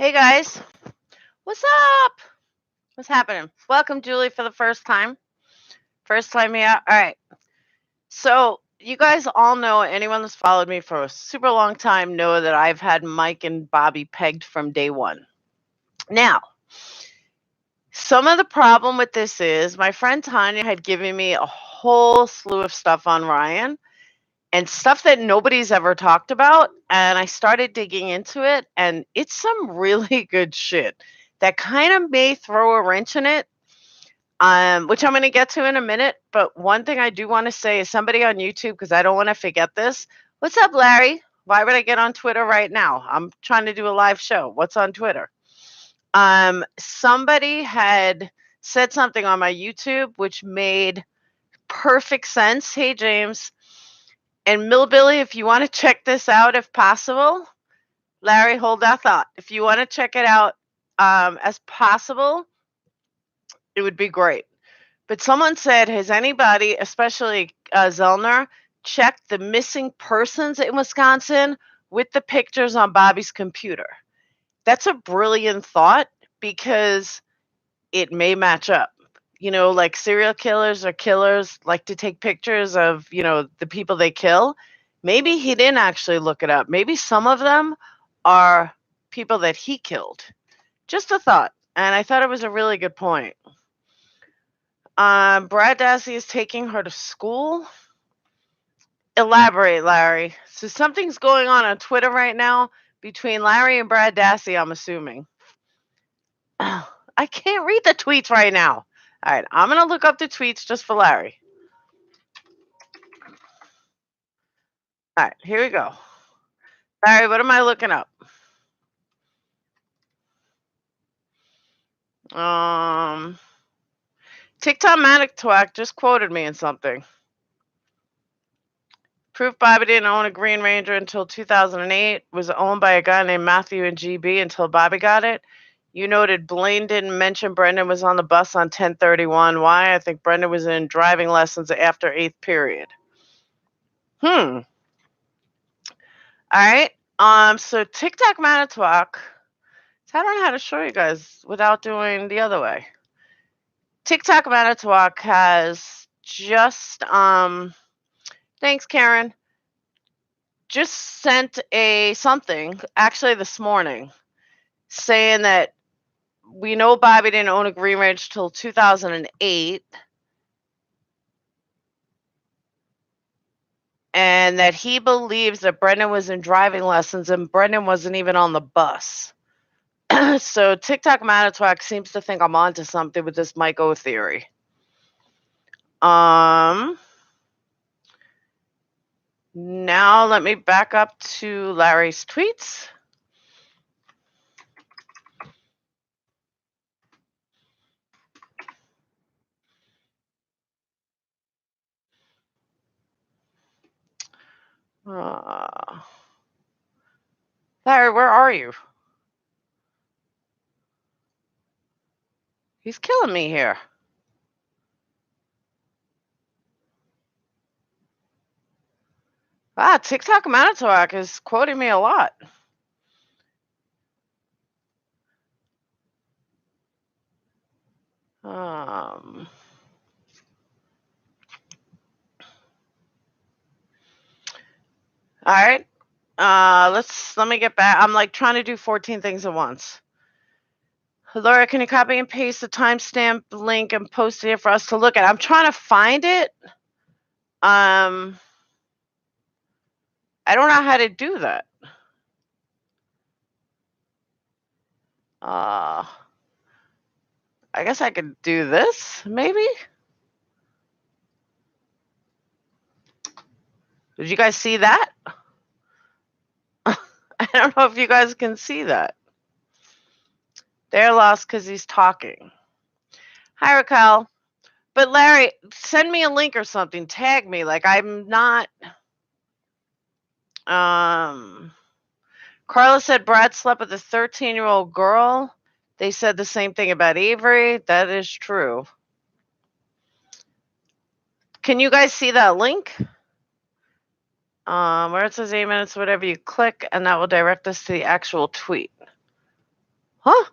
Hey guys, what's up? What's happening? Welcome, Julie, for the first time. First time here. All right. So, you guys all know, anyone that's followed me for a super long time know that I've had Mike and Bobby pegged from day one. Now, some of the problem with this is my friend Tanya had given me a whole slew of stuff on Ryan and stuff that nobody's ever talked about. And I started digging into it, and it's some really good shit that kind of may throw a wrench in it, which I'm going to get to in a minute. But one thing I do want to say is somebody on YouTube, because I don't want to forget this. What's up, Larry? Why would I get on Twitter right now? I'm trying to do a live show. What's on Twitter? Somebody had said something on my YouTube which made perfect sense. Hey, James. And Millbilly, if you want to check this out, if possible, Larry, hold that thought. If you want to check it out as possible, it would be great. But someone said, has anybody, especially Zellner, checked the missing persons in Wisconsin with the pictures on Bobby's computer? That's a brilliant thought because it may match up. You know, like serial killers or killers like to take pictures of, the people they kill. Maybe he didn't actually look it up. Maybe some of them are people that he killed. Just a thought. And I thought it was a really good point. Brad Dassey is taking her to school. Elaborate, Larry. So something's going on Twitter right now between Larry and Brad Dassey, I'm assuming. I can't read the tweets right now. All right, I'm going to look up the tweets just for Larry. All right, here we go. Larry, what am I looking up? TikTok Manitowoc just quoted me in something. Proof Bobby didn't own a Green Ranger until 2008. Was owned by a guy named Matthew and GB until Bobby got it. You noted Blaine didn't mention Brendan was on the bus on 10/31. Why? I think Brendan was in driving lessons after 8th period. All right. So TikTok Manitowoc. I don't know how to show you guys without doing the other way. TikTok Manitowoc has just thanks, Karen. Just sent something actually this morning saying that we know Bobby didn't own a Green Range till 2008, and that he believes that Brendan was in driving lessons and Brendan wasn't even on the bus. So TikTok Manitowoc seems to think I'm onto something with this Mike O theory. Now let me back up to Larry's tweets. Larry, where are you? He's killing me here. TikTok Manitowoc is quoting me a lot. All right. Let me get back. I'm like trying to do 14 things at once. Laura, can you copy and paste the timestamp link and post it here for us to look at? I'm trying to find it. I don't know how to do that. I guess I could do this, maybe? Did you guys see that? I don't know if you guys can see that. They're lost because he's talking. Hi, Raquel. But Larry, send me a link or something. Tag me. Like, I'm not... Carla said Brad slept with a 13-year-old girl. They said the same thing about Avery. That is true. Can you guys see that link? Where it says 8 minutes, whatever you click, and that will direct us to the actual tweet. Huh?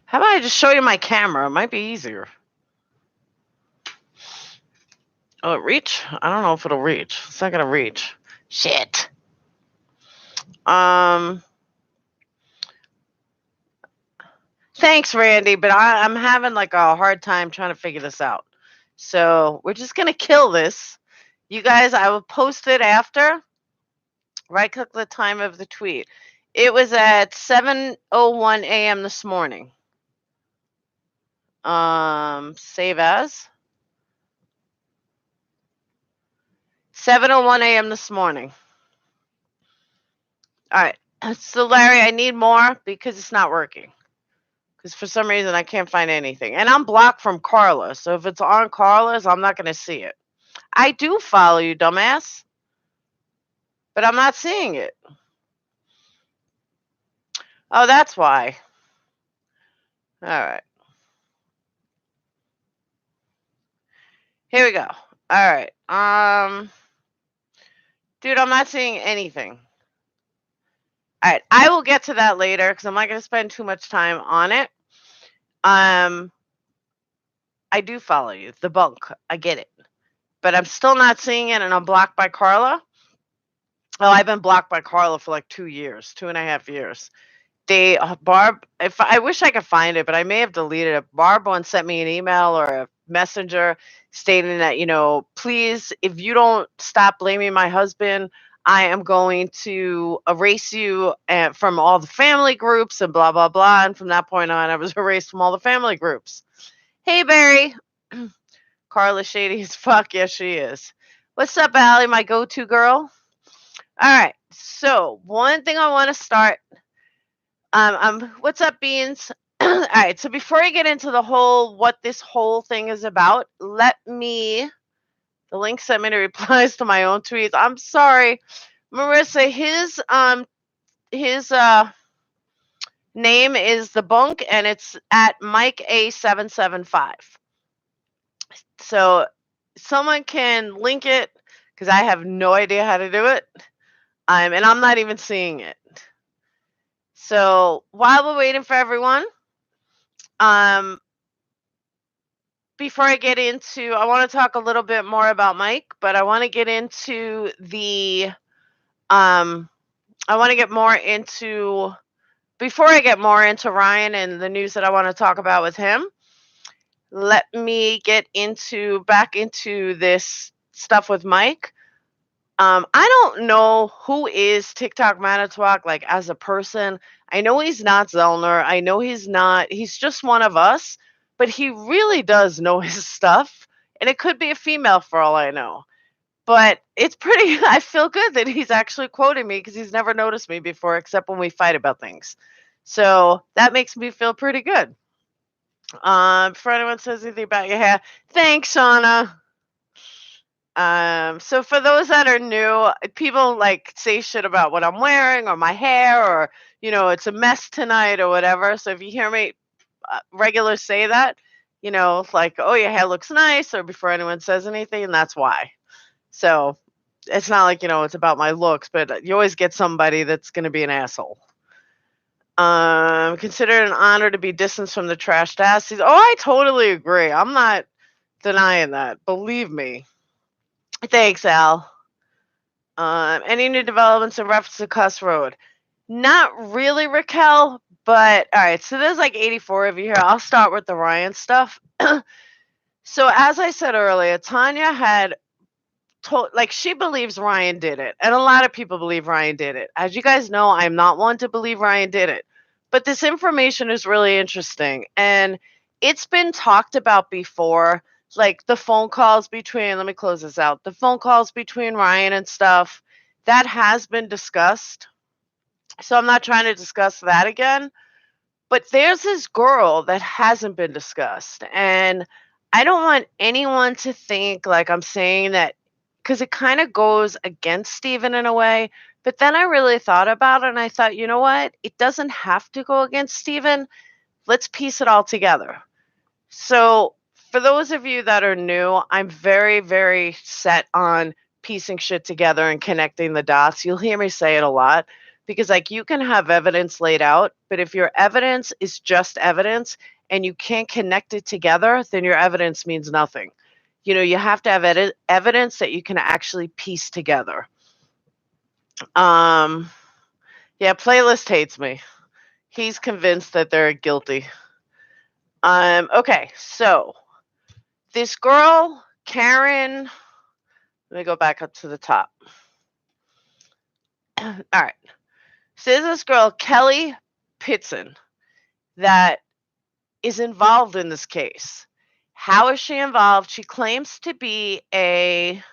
How about I just show you my camera? It might be easier. Oh, it reach? I don't know if it'll reach. It's not gonna reach. Shit. Um. Thanks, Randy, but I'm having like a hard time trying to figure this out. So we're just gonna kill this. You guys, I will post it after. Right click the time of the tweet. It was at 7:01 a.m. this morning. Save as. 7:01 a.m. this morning. All right. So Larry, I need more because it's not working. Because for some reason I can't find anything. And I'm blocked from Carla. So if it's on Carla's, I'm not gonna see it. I do follow you, dumbass. But I'm not seeing it. Oh, that's why. All right. Here we go. All right. Dude, I'm not seeing anything. All right. I will get to that later because I'm not going to spend too much time on it. I do follow you. The bunk. I get it. But I'm still not seeing it and I'm blocked by Carla. Oh, I've been blocked by Carla for like 2 years, 2.5 years. They Barb, if I wish I could find it, but I may have deleted it. Barb once sent me an email or a messenger stating that, please, if you don't stop blaming my husband, I am going to erase you from all the family groups and blah blah blah. And from that point on, I was erased from all the family groups. Hey Barry, Carla shady as fuck. Yes, she is. What's up, Allie, my go-to girl? All right. So one thing I want to start. What's up, Beans? All right, so before I get into what this whole thing is about, the link sent me to replies to my own tweets. I'm sorry, Marissa. His name is the bunk, and it's at Mike A775. So someone can link it because I have no idea how to do it, and I'm not even seeing it. So while we're waiting for everyone, before I get into, I want to talk a little bit more about Mike, but I want to get into before I get more into Ryan and the news that I want to talk about with him, let me get back into this stuff with Mike. I don't know who is TikTok Manitowoc, like as a person. I know he's not Zellner. I know he's just one of us, but he really does know his stuff. And it could be a female for all I know. But it's pretty, I feel good that he's actually quoting me because he's never noticed me before except when we fight about things. So that makes me feel pretty good. Before anyone says anything about your hair, thanks, Shauna. So for those that are new, people like say shit about what I'm wearing or my hair or, it's a mess tonight or whatever. So if you hear me regulars say that, like, oh, your hair looks nice, or before anyone says anything, that's why. So it's not like, it's about my looks, but you always get somebody that's going to be an asshole. Consider it an honor to be distanced from the trashed asses. Oh, I totally agree. I'm not denying that. Believe me. Thanks, Al. Any new developments in reference to Cuss Road? Not really, Raquel, but all right. So there's like 84 of you here. I'll start with the Ryan stuff. So as I said earlier, Tanya had told, like, she believes Ryan did it, and a lot of people believe Ryan did it. As you guys know, I'm not one to believe Ryan did it, but this information is really interesting, and it's been talked about before. Like the phone calls between, let me close this out. The phone calls between Ryan and stuff, that has been discussed. So I'm not trying to discuss that again. But there's this girl that hasn't been discussed. And I don't want anyone to think like I'm saying that, because it kind of goes against Steven in a way. But then I really thought about it and I thought, you know what? It doesn't have to go against Steven. Let's piece it all together. So for those of you that are new, I'm very, very set on piecing shit together and connecting the dots. You'll hear me say it a lot because, like, you can have evidence laid out, but if your evidence is just evidence and you can't connect it together, then your evidence means nothing. You have to have evidence that you can actually piece together. Um, yeah, Playlist hates me. He's convinced that they're guilty. Okay, so this girl, Karen, let me go back up to the top. All right. So there's this girl, Kelly Pitson, that is involved in this case. How is she involved? She claims to be, and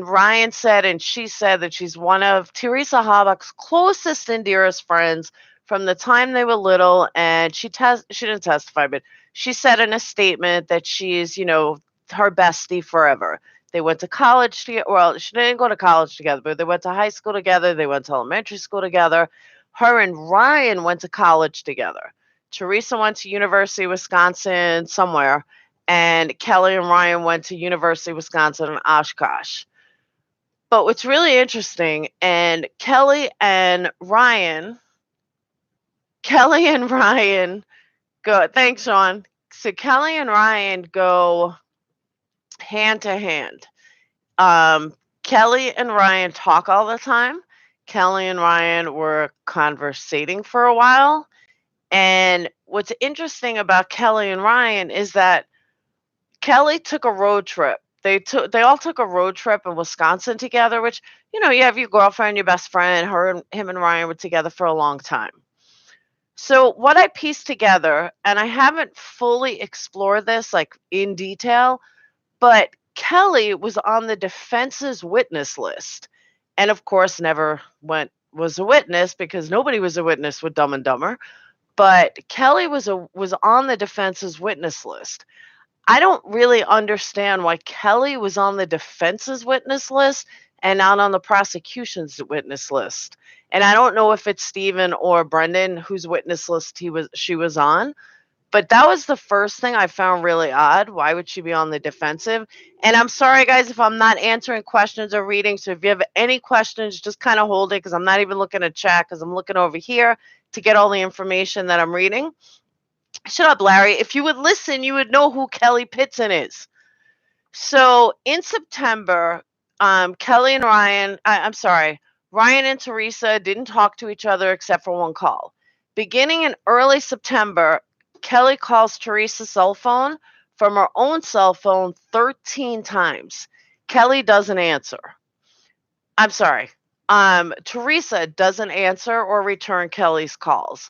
Ryan said, and she said that she's one of Teresa Halbach's closest and dearest friends from the time they were little. And she didn't testify, but she said in a statement that she's, her bestie forever. They went to college together. Well, she didn't go to college together, but they went to high school together. They went to elementary school together. Her and Ryan went to college together. Teresa went to University of Wisconsin somewhere, and Kelly and Ryan went to University of Wisconsin in Oshkosh. But what's really interesting, and Kelly and Ryan go, thanks, Sean. So Kelly and Ryan go hand to hand. Kelly and Ryan talk all the time. Kelly and Ryan were conversating for a while. And what's interesting about Kelly and Ryan is that Kelly took a road trip. They all took a road trip in Wisconsin together, which, you have your girlfriend, your best friend, him and Ryan were together for a long time. So what I pieced together, and I haven't fully explored this like in detail, but Kelly was on the defense's witness list, and of course never was a witness because nobody was a witness with Dumb and Dumber. But Kelly was on the defense's witness list. I don't really understand why Kelly was on the defense's witness list and not on the prosecution's witness list. And I don't know if it's Stephen or Brendan whose witness list she was on, but that was the first thing I found really odd. Why would she be on the defensive? And I'm sorry, guys, if I'm not answering questions or reading. So if you have any questions, just kind of hold it because I'm not even looking at chat because I'm looking over here to get all the information that I'm reading. Shut up, Larry. If you would listen, you would know who Kelly Pitson is. So in September, Kelly and Ryan, Ryan and Teresa didn't talk to each other except for one call. Beginning in early September, Kelly calls Teresa's cell phone from her own cell phone 13 times. Kelly doesn't answer. Teresa doesn't answer or return Kelly's calls.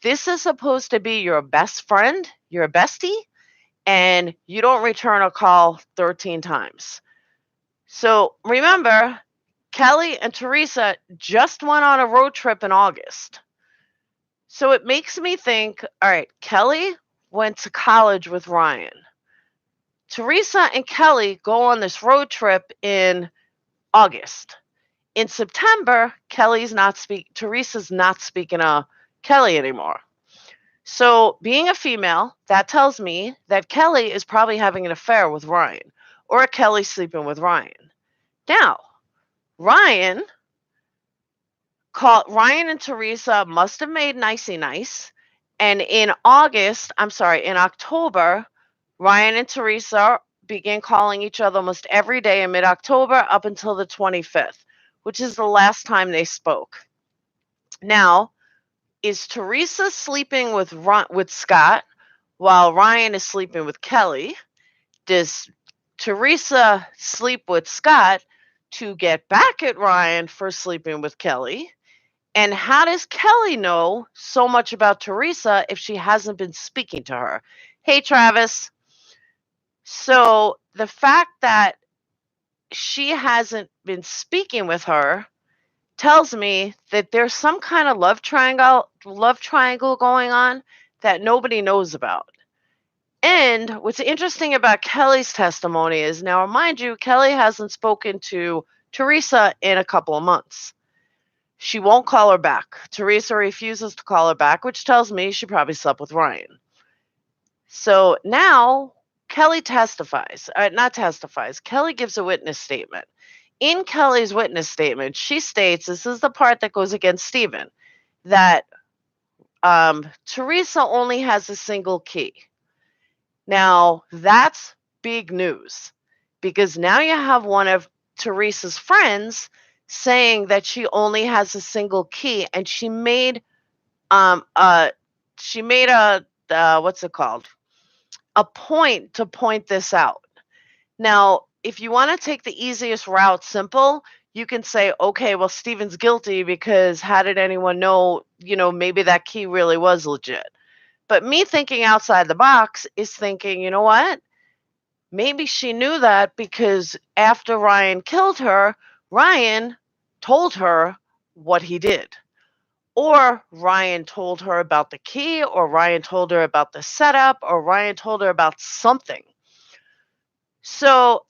This is supposed to be your best friend, your bestie, and you don't return a call 13 times. So remember, Kelly and Teresa just went on a road trip in August. So it makes me think, all right, Kelly went to college with Ryan. Teresa and Kelly go on this road trip in August. In September, Teresa's not speaking to Kelly anymore. So being a female, that tells me that Kelly is probably having an affair with Ryan, or Kelly sleeping with Ryan. Now, Ryan and Teresa must have made nicey nice. And in October, Ryan and Teresa began calling each other almost every day in mid-October up until the 25th, which is the last time they spoke. Now, is Teresa sleeping with Scott while Ryan is sleeping with Kelly? Does Teresa sleep with Scott to get back at Ryan for sleeping with Kelly? And how does Kelly know so much about Teresa if she hasn't been speaking to her? Hey, Travis. So the fact that she hasn't been speaking with her tells me that there's some kind of love triangle going on that nobody knows about. And what's interesting about Kelly's testimony is, now mind you, Kelly hasn't spoken to Teresa in a couple of months. She won't call her back. Teresa refuses to call her back, which tells me she probably slept with Ryan. So now Kelly testifies, not testifies. Kelly gives a witness statement. In Kelly's witness statement, she states, this is the part that goes against Stephen, that Teresa only has a single key. Now, that's big news because now you have one of Teresa's friends saying that she only has a single key, and um uh she made a what's it called? A point to point this out. Now, if you want to take the easiest route, simple, you can say, okay, well, Steven's guilty because how did anyone know, maybe that key really was legit? But me thinking outside the box is thinking, you know what? Maybe she knew that because after Ryan killed her, Ryan told her what he did. Or Ryan told her about the key, or Ryan told her about the setup, or Ryan told her about something. So,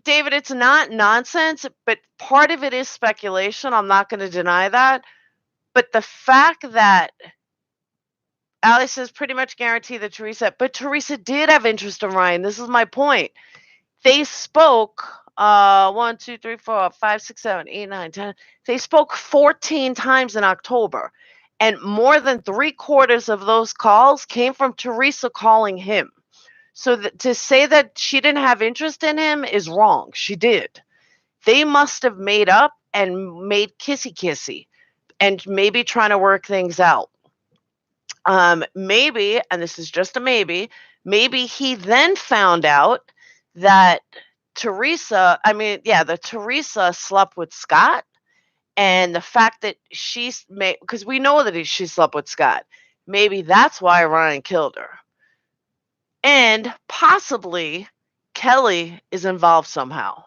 David, it's not nonsense, but part of it is speculation. I'm not going to deny that. But the fact that Alice is pretty much guaranteed that Teresa did have interest in Ryan. This is my point. They spoke 1, 2, 3, 4, 5, 6, 7, 8, 9, 10. They spoke 14 times in October. And more than 3/4 of those calls came from Teresa calling him. So to say that she didn't have interest in him is wrong. She did. They must have made up and made kissy kissy and maybe trying to work things out. Maybe, and this is just a maybe he then found out that that Teresa slept with Scott, and the fact that because we know that she slept with Scott, maybe that's why Ryan killed her. And possibly Kelly is involved somehow.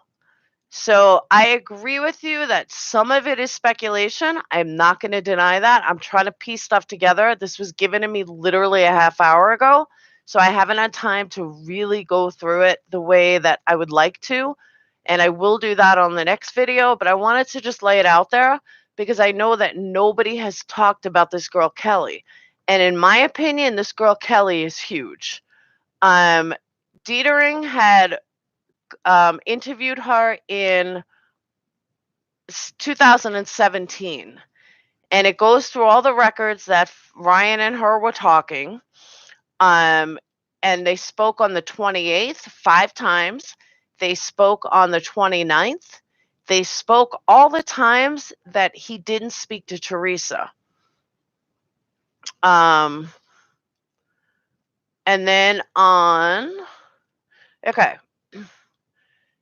So I agree with you that some of it is speculation. I'm not going to deny that. I'm trying to piece stuff together. This was given to me literally a half hour ago. So I haven't had time to really go through it the way that I would like to. And I will do that on the next video. But I wanted to just lay it out there because I know that nobody has talked about this girl, Kelly. And in my opinion, this girl, Kelly, is huge. Dietering had interviewed her in 2017, and it goes through all the records that Ryan and her were talking. And they spoke on the 28th 5 times. They spoke on the 29th. They spoke all the times that he didn't speak to Teresa. And then okay.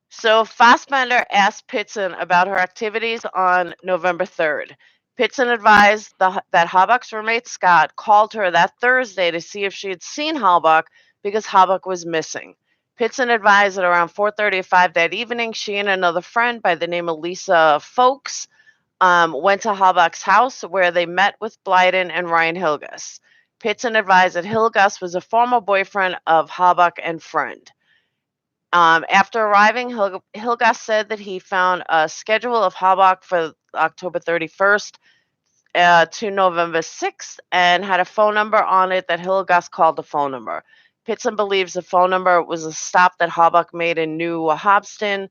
So Fassbender asked Pitson about her activities on November 3rd. Pitson advised that Halbach's roommate Scott called her that Thursday to see if she had seen Halbach because Halbach was missing. Pitson advised that around 4:35 that evening, she and another friend by the name of Lisa Folks went to Halbach's house where they met with Blyden and Ryan Hilgus. Pitson advised that Hilgus was a former boyfriend of Halbach and friend. After arriving, Hilgas said that he found a schedule of Halbach for October 31st to November 6th and had a phone number on it that Hilgas called the phone number. Pitson believes the phone number was a stop that Halbach made in New Hobston.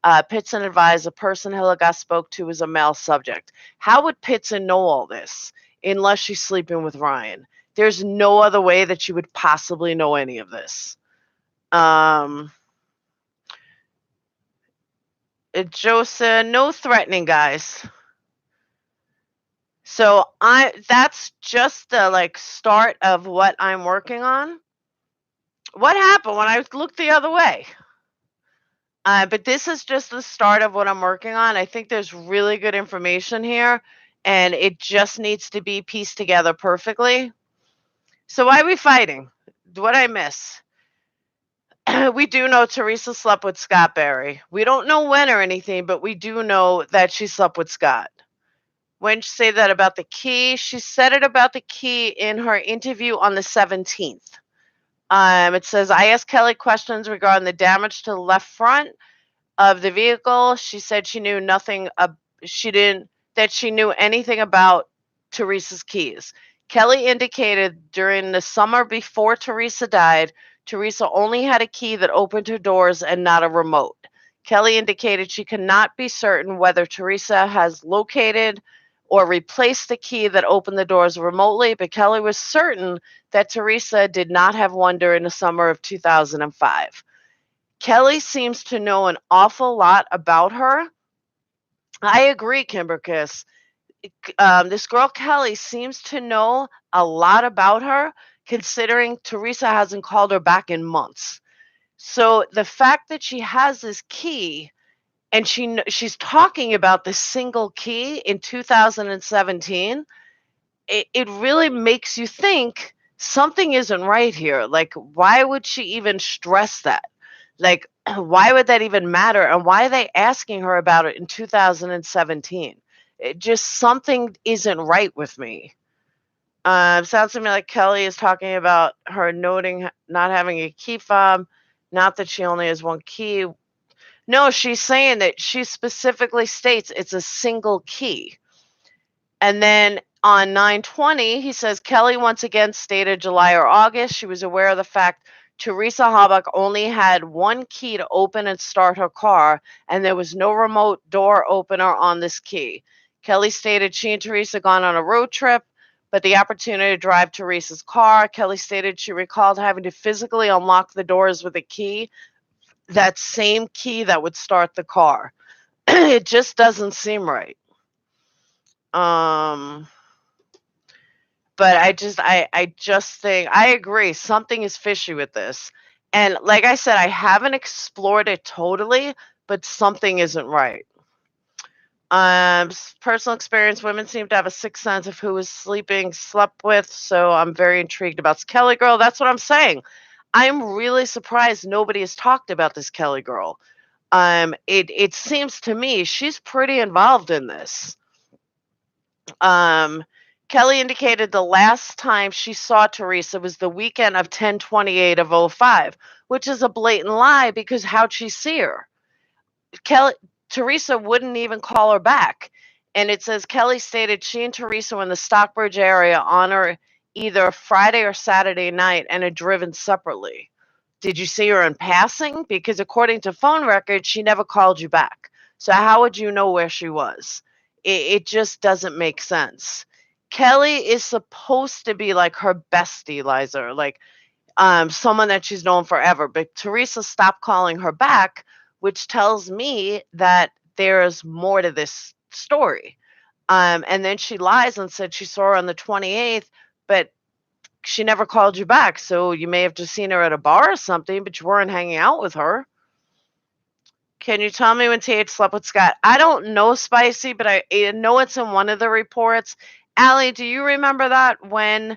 Pitson advised the person Hilgas spoke to was a male subject. How would Pitson know all this unless she's sleeping with Ryan? There's no other way that she would possibly know any of this. Joseph, no threatening, guys. So that's just the start of what I'm working on. What happened when I looked the other way? But this is just the start of what I'm working on. I think there's really good information here, and it just needs to be pieced together perfectly. So why are we fighting? What'd I miss? We do know Teresa slept with Scott Barry. We don't know when or anything, but we do know that she slept with Scott. When she said that about the key, she said it about the key in her interview on the 17th. It says, I asked Kelly questions regarding the damage to the left front of the vehicle. She said she knew nothing. She knew anything about Teresa's keys. Kelly indicated during the summer before Teresa died, Teresa only had a key that opened her doors and not a remote. Kelly indicated she cannot be certain whether Teresa has located or replaced the key that opened the doors remotely, but Kelly was certain that Teresa did not have one during the summer of 2005. Kelly seems to know an awful lot about her. I agree, Kimberkiss. This girl Kelly seems to know a lot about her, considering Teresa hasn't called her back in months. So the fact that she has this key and she's talking about this single key in 2017, it really makes you think something isn't right here. Like, why would she even stress that? Like, why would that even matter? And why are they asking her about it in 2017? It just something isn't right with me. Sounds to me like Kelly is talking about her noting not having a key fob, not that she only has one key. No, she's saying that she specifically states it's a single key. And then on 9/20, he says Kelly once again stated July or August she was aware of the fact Teresa Habak only had one key to open and start her car, and there was no remote door opener on this key. Kelly stated she and Teresa gone on a road trip, but the opportunity to drive Teresa's car. Kelly stated she recalled having to physically unlock the doors with a key, that same key that would start the car. It just doesn't seem right. But I just think I agree something is fishy with this. And like I said, I haven't explored it totally, but something isn't right. Personal experience, women seem to have a sixth sense of who is slept with, so I'm very intrigued about this Kelly girl. That's what I'm saying. I'm really surprised nobody has talked about this Kelly girl. It seems to me she's pretty involved in this. Um, Kelly indicated the last time she saw Teresa was the weekend of 10/28 of '05, which is a blatant lie because how'd she see her? Kelly Teresa wouldn't even call her back. And it says Kelly stated she and Teresa were in the Stockbridge area on her either Friday or Saturday night and had driven separately. Did you see her in passing? Because according to phone records, she never called you back. So how would you know where she was? It just doesn't make sense. Kelly is supposed to be like her bestie, Liza, like someone that she's known forever. But Teresa stopped calling her back, which tells me that there's more to this story. And then she lies and said she saw her on the 28th, but she never called you back. So you may have just seen her at a bar or something, but you weren't hanging out with her. Can you tell me when TH slept with Scott? I don't know, Spicy, but I know it's in one of the reports. Allie, do you remember that when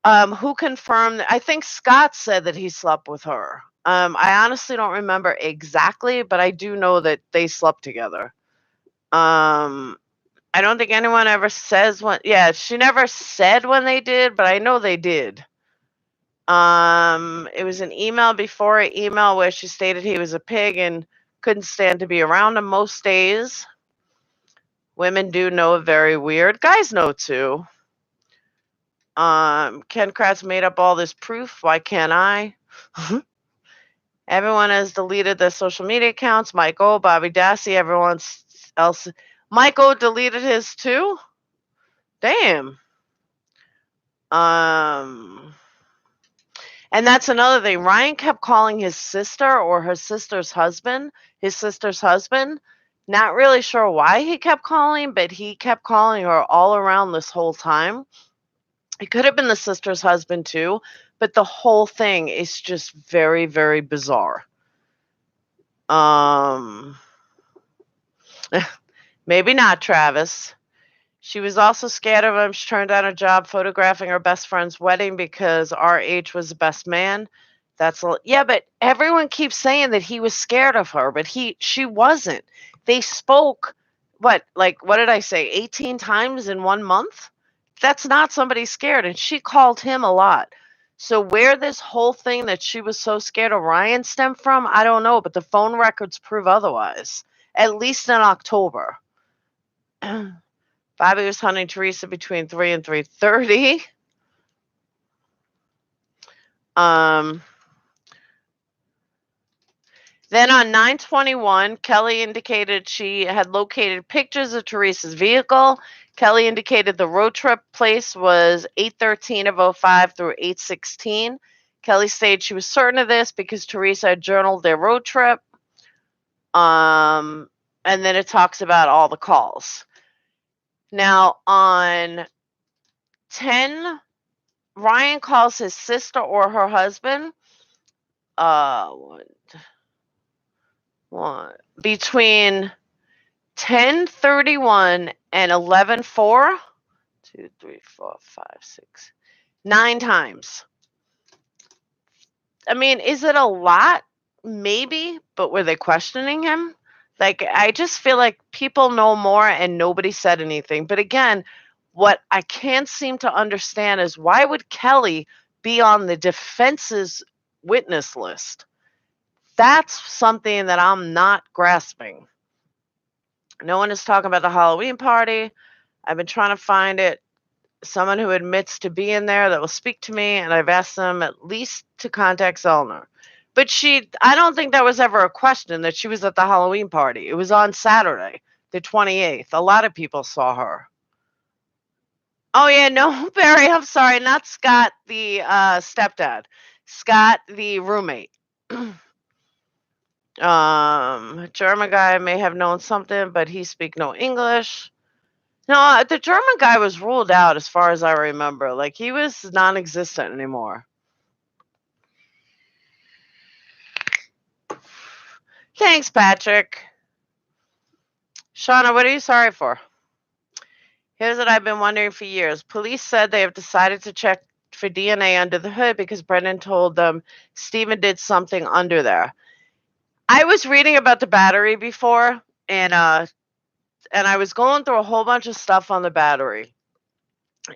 who confirmed? I think Scott said that he slept with her. I honestly don't remember exactly, but I do know that they slept together. Um, I don't think anyone ever says when. Yeah, she never said when they did, but I know they did. It was an email before an email where she stated he was a pig and couldn't stand to be around him most days. Women do know very weird. Guys know too. Ken Kratz made up all this proof. Why can't I? Everyone has deleted their social media accounts. Michael, Bobby Dassey, everyone else. Michael deleted his too? Damn. Um, and that's another thing. Ryan kept calling his sister or her sister's husband, his sister's husband. Not really sure why he kept calling, but he kept calling her all around this whole time. It could have been the sister's husband too, but the whole thing is just very, very bizarre. Um, maybe not, Travis. She was also scared of him. She turned down a job photographing her best friend's wedding because RH was the best man. Yeah, but everyone keeps saying that he was scared of her, but she wasn't. They spoke what did I say? 18 times in 1 month? That's not somebody scared, and she called him a lot. So where this whole thing that she was so scared of Ryan stemmed from, I don't know, but the phone records prove otherwise. At least in October. Bobby was hunting Teresa between 3 and 3:30. Um, Then on 9/21, Kelly indicated she had located pictures of Teresa's vehicle. Kelly indicated the road trip place was 8:13 of '05 through 8:16. Kelly stated she was certain of this because Teresa had journaled their road trip. And then it talks about all the calls. Now on 10, Ryan calls his sister or her husband. Between 10:31 and 11:04, 2, 3, 4, 5, 6, 9 times. I mean, is it a lot? Maybe, but were they questioning him? Like, I just feel like people know more and nobody said anything. But again, what I can't seem to understand is why would Kelly be on the defense's witness list? That's something that I'm not grasping. No one is talking about the Halloween party. I've been trying to find it. Someone who admits to being there that will speak to me, and I've asked them at least to contact Zellner. But I don't think that was ever a question that she was at the Halloween party. It was on Saturday, the 28th. A lot of people saw her. Oh, yeah, no, Barry, I'm sorry, not Scott, the stepdad. Scott, the roommate. German guy may have known something, but he speak no English. No, the German guy was ruled out as far as I remember. Like, he was non-existent anymore. Thanks, Patrick. Shauna, what are you sorry for? Here's what I've been wondering for years. Police said they have decided to check for DNA under the hood because Brendan told them Stephen did something under there. I was reading about the battery before, and I was going through a whole bunch of stuff on the battery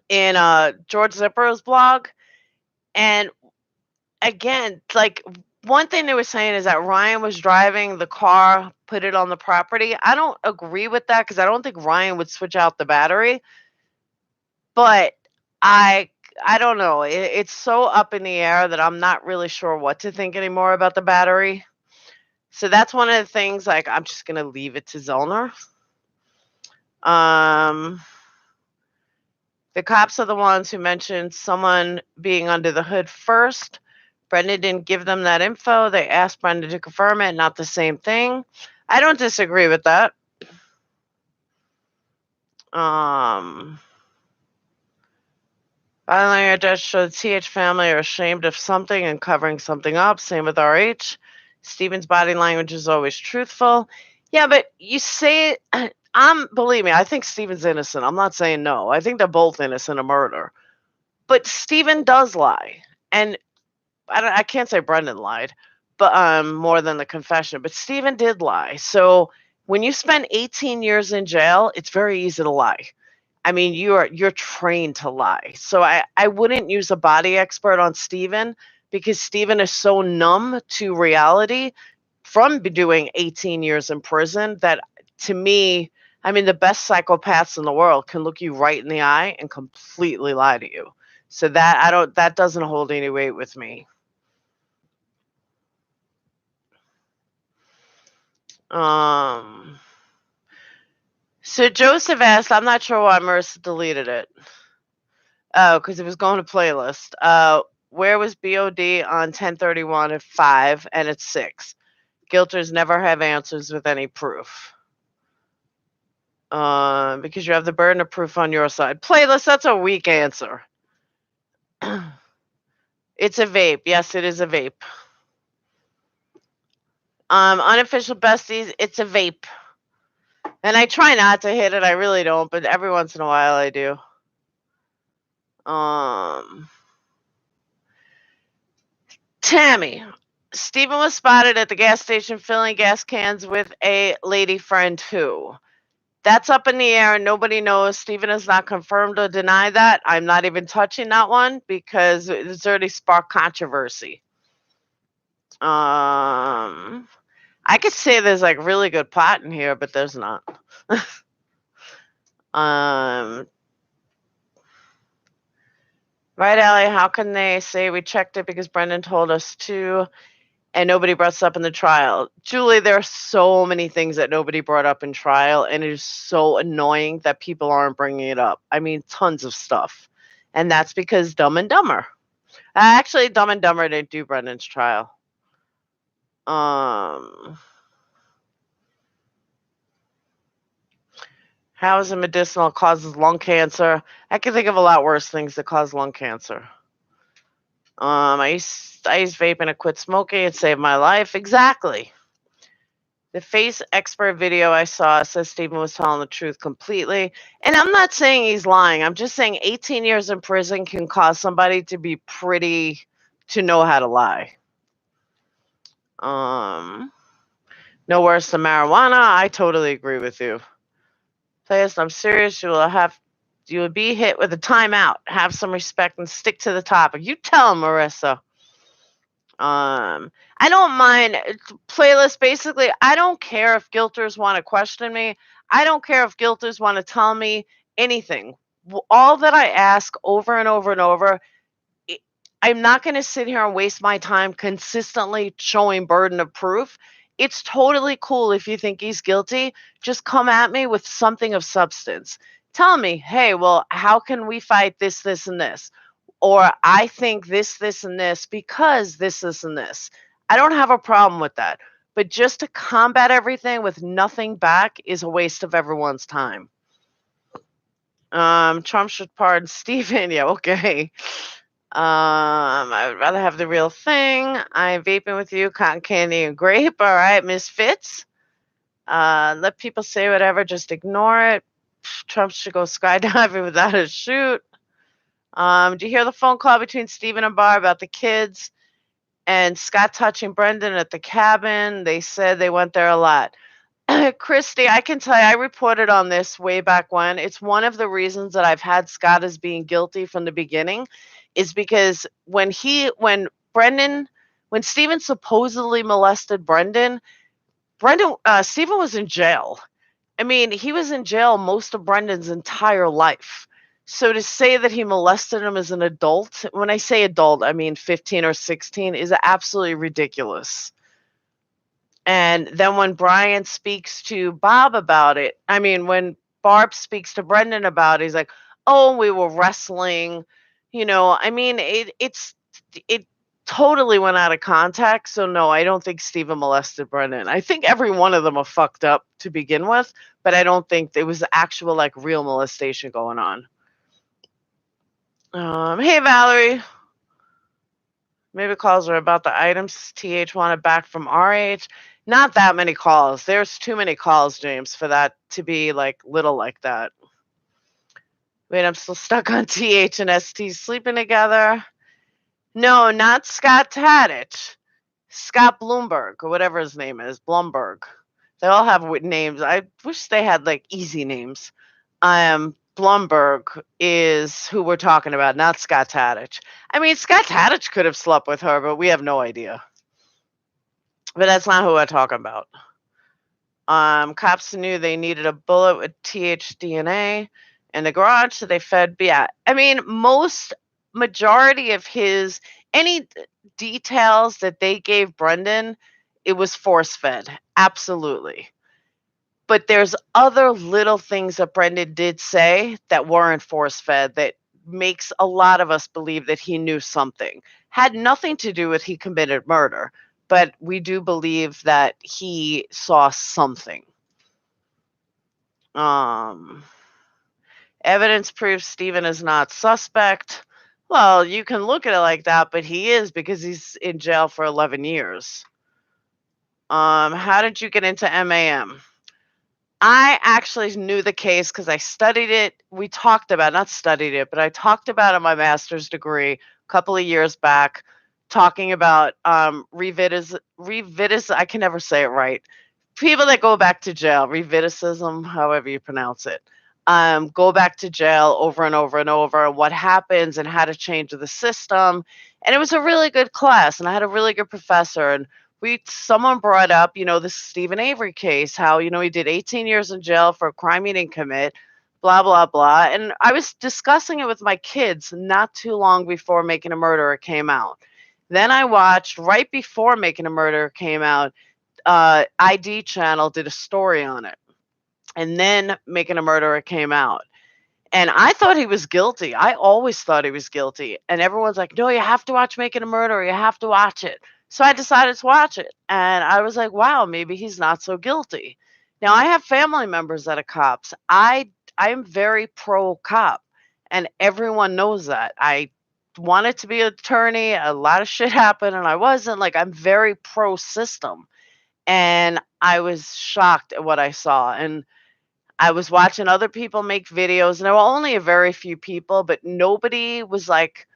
in George Zipper's blog. And again, like, one thing they were saying is that Ryan was driving the car, put it on the property. I don't agree with that because I don't think Ryan would switch out the battery. But I I don't know. It's so up in the air that I'm not really sure what to think anymore about the battery. So that's one of the things. Like, I'm just gonna leave it to Zollner. Um, the cops are the ones who mentioned someone being under the hood first. Brendan didn't give them that info. They asked Brendan to confirm it, not the same thing. I don't disagree with that. Finally, I just showed TH family are ashamed of something and covering something up. Same with RH. Stephen's body language is always truthful. Yeah, but you say it. Believe me, I think Stephen's innocent. I'm not saying no. I think they're both innocent of murder. But Stephen does lie. And I can't say Brendan lied, but more than the confession. But Stephen did lie. So when you spend 18 years in jail, it's very easy to lie. I mean, you're trained to lie. So I wouldn't use a body expert on Stephen because Stephen is so numb to reality from doing 18 years in prison that, to me, I mean, the best psychopaths in the world can look you right in the eye and completely lie to you. So that doesn't hold any weight with me. So Joseph asked, I'm not sure why Marissa deleted it. Oh, because it was going to playlist. Where was BOD on 1031 at 5 and at 6? Guilters never have answers with any proof. Because you have the burden of proof on your side. Playlist, that's a weak answer. It's a vape. Yes, it is a vape. Unofficial besties, it's a vape. And I try not to hit it. I really don't, but every once in a while I do. Tammy. Stephen was spotted at the gas station filling gas cans with a lady friend who. That's up in the air. Nobody knows. Stephen has not confirmed or denied that. I'm not even touching that one because it's already sparked controversy. I could say there's like really good pot in here, but there's not. Right, Allie, how can they say we checked it because Brendan told us to? and nobody brought this up in the trial. Julie, there are so many things that nobody brought up in trial, and it is so annoying that people aren't bringing it up. I mean, tons of stuff. And that's because Dumb and Dumber. Actually, Dumb and Dumber didn't do Brendan's trial. How is it medicinal? Causes lung cancer. I can think of a lot worse things that cause lung cancer. I used vaping to quit smoking. It saved my life. Exactly. The face expert video I saw says Stephen was telling the truth completely. And I'm not saying he's lying. I'm just saying 18 years in prison can cause somebody to be to know how to lie. No worse than marijuana. I totally agree with you. Players, I'm serious. You will be hit with a timeout. Have some respect and stick to the topic. You tell him, Marissa. I don't mind playlist. Basically, I don't care if guilters want to question me. I don't care if guilters want to tell me anything. All that I ask over and over and over, I'm not going to sit here and waste my time consistently showing burden of proof. It's totally cool if you think he's guilty. Just come at me with something of substance. Tell me, hey, well, how can we fight this, this, and this? Or I think this, this, and this because this, and this. I don't have a problem with that. But just to combat everything with nothing back is a waste of everyone's time. Trump should pardon Stephen. Yeah, okay. I would rather have the real thing. I'm vaping with you, cotton candy and grape. All right, Misfits. Let people say whatever, just ignore it. Trump should go skydiving without a chute. Do you hear the phone call between Stephen and Barr about the kids and Scott touching Brendan at the cabin? They said they went there a lot. Christy, I can tell you, I reported on this way back when. It's one of the reasons that I've had Scott as being guilty from the beginning, is because when Stephen supposedly molested Brendan, Stephen was in jail. I mean, he was in jail most of Brendan's entire life. So to say that he molested him as an adult, when I say adult, I mean 15 or 16, is absolutely ridiculous. And then when Brian speaks to Bob about it, I mean, when Barb speaks to Brendan about it, he's like, oh, we were wrestling. I mean, it totally went out of context. So no, I don't think Stephen molested Brendan. I think every one of them are fucked up to begin with, but I don't think there was actual like real molestation going on. Hey Valerie. Maybe calls are about the items TH wanted back from RH. Not that many calls. There's too many calls, James, for that to be like little like that. Wait, I'm still stuck on TH and ST sleeping together. No, not Scott Tadich. Scott Bloomberg, or whatever his name is, Blumberg. They all have names. I wish they had like easy names. Blumberg is who we're talking about, not Scott Tadich. I mean, Scott Tadich could have slept with her, but we have no idea. But that's not who we're talking about. Cops knew they needed a bullet with THDNA in the garage, so they fed. Yeah, I mean, majority of any details that they gave Brendan, it was force fed. Absolutely. But there's other little things that Brendan did say that weren't force fed that makes a lot of us believe that he knew something. Had nothing to do with he committed murder, but we do believe that he saw something. Evidence proves Stephen is not suspect. Well, you can look at it like that, but he is because he's in jail for 11 years. How did you get into MAM? I actually knew the case because I studied it. We talked about, not studied it, but I talked about it in my master's degree a couple of years back, talking about revitis. I can never say it right. People that go back to jail, reviticism, however you pronounce it, go back to jail over and over and over, and what happens and how to change the system. And it was a really good class, and I had a really good professor. And someone brought up, the Stephen Avery case, how, he did 18 years in jail for a crime he didn't commit, blah, blah, blah. And I was discussing it with my kids not too long before Making a Murderer came out. Then I watched right before Making a Murderer came out. ID Channel did a story on it, and then Making a Murderer came out. And I thought he was guilty. I always thought he was guilty. And everyone's like, no, you have to watch Making a Murderer. You have to watch it. So I decided to watch it. And I was like, wow, maybe he's not so guilty. Now I have family members that are cops. I'm very pro cop. And everyone knows that. I wanted to be an attorney. A lot of shit happened and I wasn't. Like, I'm very pro system. And I was shocked at what I saw. And I was watching other people make videos, and there were only a very few people, but nobody was like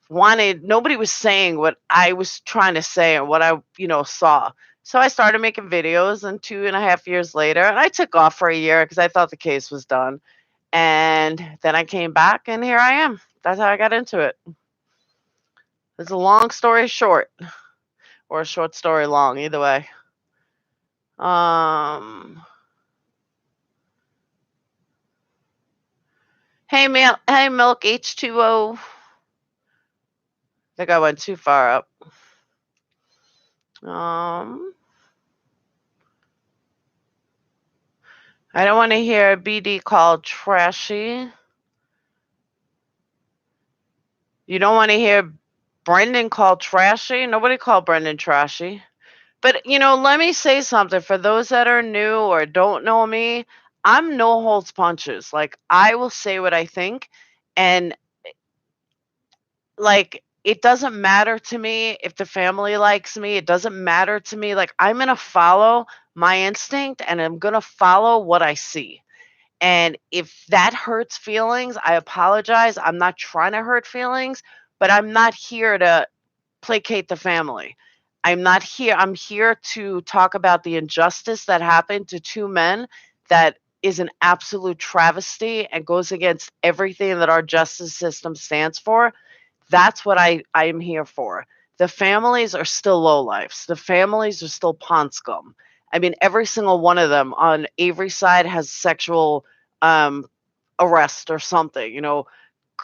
nobody was saying what I was trying to say and what I, saw. So I started making videos, and 2.5 years later, and I took off for a year because I thought the case was done. And then I came back, and here I am. That's how I got into it. It's a long story short, or a short story long, either way. Um, hey, Milk H2O. I think I went too far up. I don't want to hear BD called trashy. You don't want to hear Brendan called trashy? Nobody called Brendan trashy. But, let me say something. For those that are new or don't know me, I'm no holds punches. Like, I will say what I think. And, like, it doesn't matter to me if the family likes me. It doesn't matter to me. Like, I'm going to follow my instinct and I'm going to follow what I see. And if that hurts feelings, I apologize. I'm not trying to hurt feelings, but I'm not here to placate the family. I'm here to talk about the injustice that happened to two men that is an absolute travesty and goes against everything that our justice system stands for. That's what I am here for. The families are still lowlifes. The families are still pond scum. I mean, every single one of them on Avery's side has sexual um, arrest or something.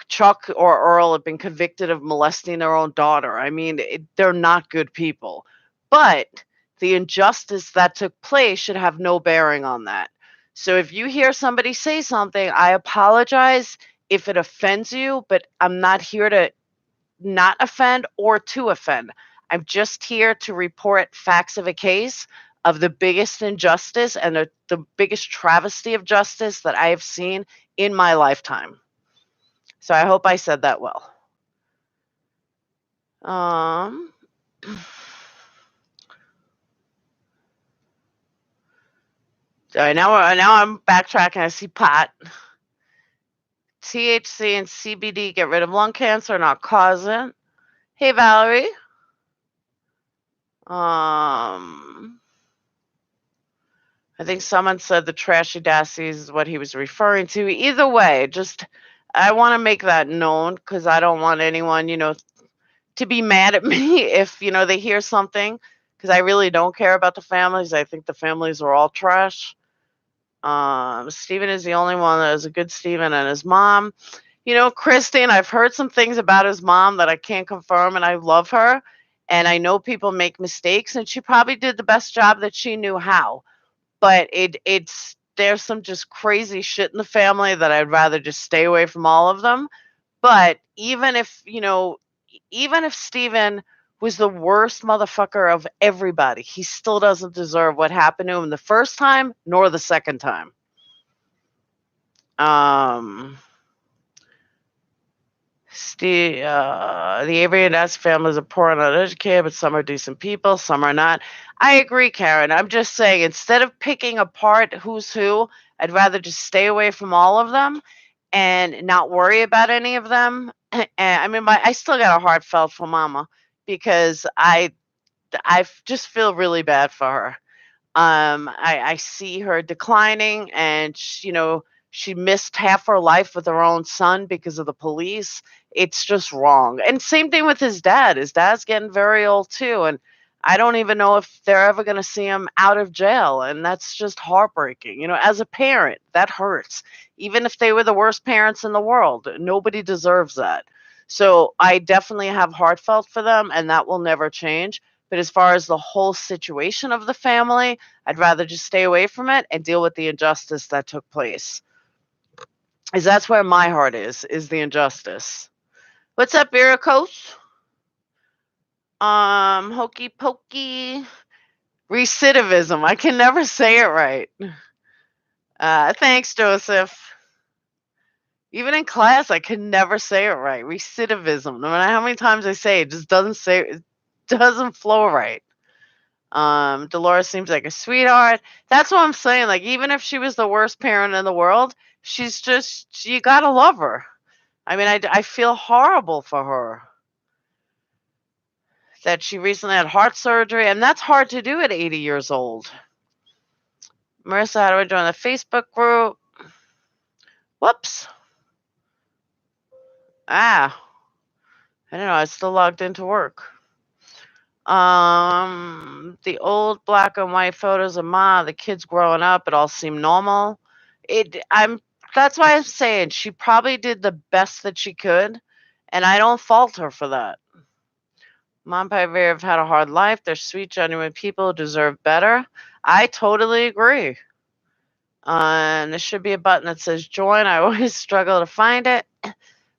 Chuck or Earl have been convicted of molesting their own daughter. I mean, they're not good people. But the injustice that took place should have no bearing on that. So if you hear somebody say something, I apologize if it offends you, but I'm not here to not offend or to offend. I'm just here to report facts of a case of the biggest injustice and the biggest travesty of justice that I have seen in my lifetime. So I hope I said that well. Um, Sorry, now I'm backtracking. I see pot. THC and CBD get rid of lung cancer, not cause it. Hey, Valerie. I think someone said the trashy dassies is what he was referring to. Either way, I want to make that known because I don't want anyone, to be mad at me if, they hear something, because I really don't care about the families. I think the families are all trash. Steven is the only one that is a good Steven, and his mom. Christine, I've heard some things about his mom that I can't confirm, and I love her. And I know people make mistakes, and she probably did the best job that she knew how. But there's some just crazy shit in the family that I'd rather just stay away from all of them. But even if Steven was the worst motherfucker of everybody, he still doesn't deserve what happened to him the first time nor the second time. The Avery and S families are poor and uneducated, but some are decent people, some are not. I agree, Karen. I'm just saying, instead of picking apart who's who, I'd rather just stay away from all of them and not worry about any of them. And I mean, I still got a heartfelt for Mama because I just feel really bad for her. I see her declining, and she missed half her life with her own son because of the police. It's just wrong. And same thing with his dad. His dad's getting very old too, and I don't even know if they're ever going to see him out of jail, and that's just heartbreaking. As a parent, that hurts. Even if they were the worst parents in the world, nobody deserves that. So I definitely have heartfelt for them, and that will never change. But as far as the whole situation of the family, I'd rather just stay away from it and deal with the injustice that took place. Is that's where my heart is the injustice. What's up, Vera Coach? Hokey pokey. Recidivism. I can never say it right. Thanks, Joseph. Even in class, I could never say it right. Recidivism. No matter how many times I say it, just it doesn't flow right. Dolores seems like a sweetheart. That's what I'm saying. Like, even if she was the worst parent in the world, you gotta love her. I mean, I feel horrible for her that she recently had heart surgery, and that's hard to do at 80 years old. Marissa, how do I join the Facebook group? Whoops. I don't know. I still logged into work. The old black and white photos of Ma, the kids growing up, it all seemed normal. That's why I'm saying she probably did the best that she could, and I don't fault her for that. Mom and Avery have had a hard life. They're sweet, genuine people who deserve better. I totally agree. And there should be a button that says join. I always struggle to find it.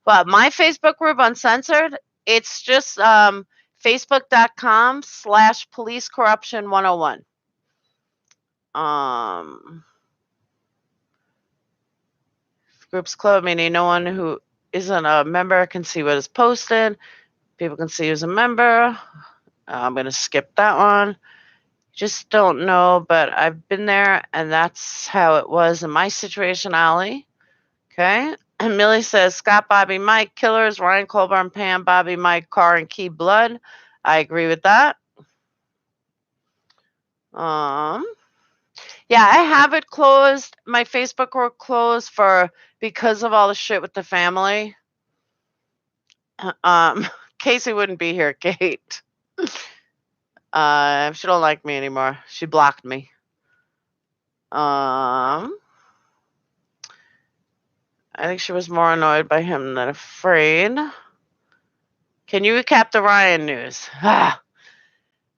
But my Facebook group, Uncensored, it's just facebook.com/police corruption 101. Groups closed, meaning no one who isn't a member can see what is posted. People can see who's a member. I'm going to skip that one. Just don't know, but I've been there, and that's how it was in my situation, Ollie. Okay. And Millie says, Scott, Bobby, Mike, Killers, Ryan, Colburn, Pam, Bobby, Mike, Carr, and Key Blood. I agree with that. Yeah, I have it closed. My Facebook group closed because of all the shit with the family. Casey wouldn't be here, Kate. She don't like me anymore. She blocked me. I think she was more annoyed by him than afraid. Can you recap the Ryan news? All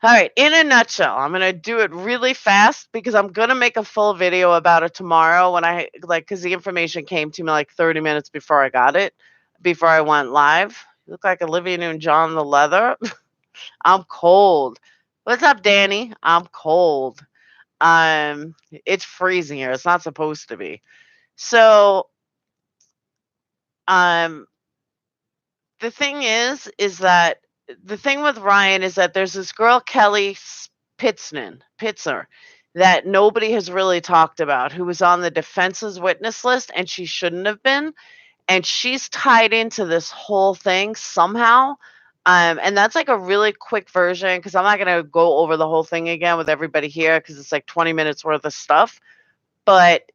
right, in a nutshell, I'm going to do it really fast because I'm going to make a full video about it tomorrow because the information came to me like 30 minutes before I got it, before I went live. You look like Olivia Newton-John the leather. I'm cold. What's up, Danny? I'm cold. It's freezing here. It's not supposed to be. So, the thing is that the thing with Ryan is that there's this girl, Kelly Pitzer, that nobody has really talked about, who was on the defense's witness list, and she shouldn't have been. And she's tied into this whole thing somehow. And that's like a really quick version because I'm not going to go over the whole thing again with everybody here because it's like 20 minutes worth of stuff. But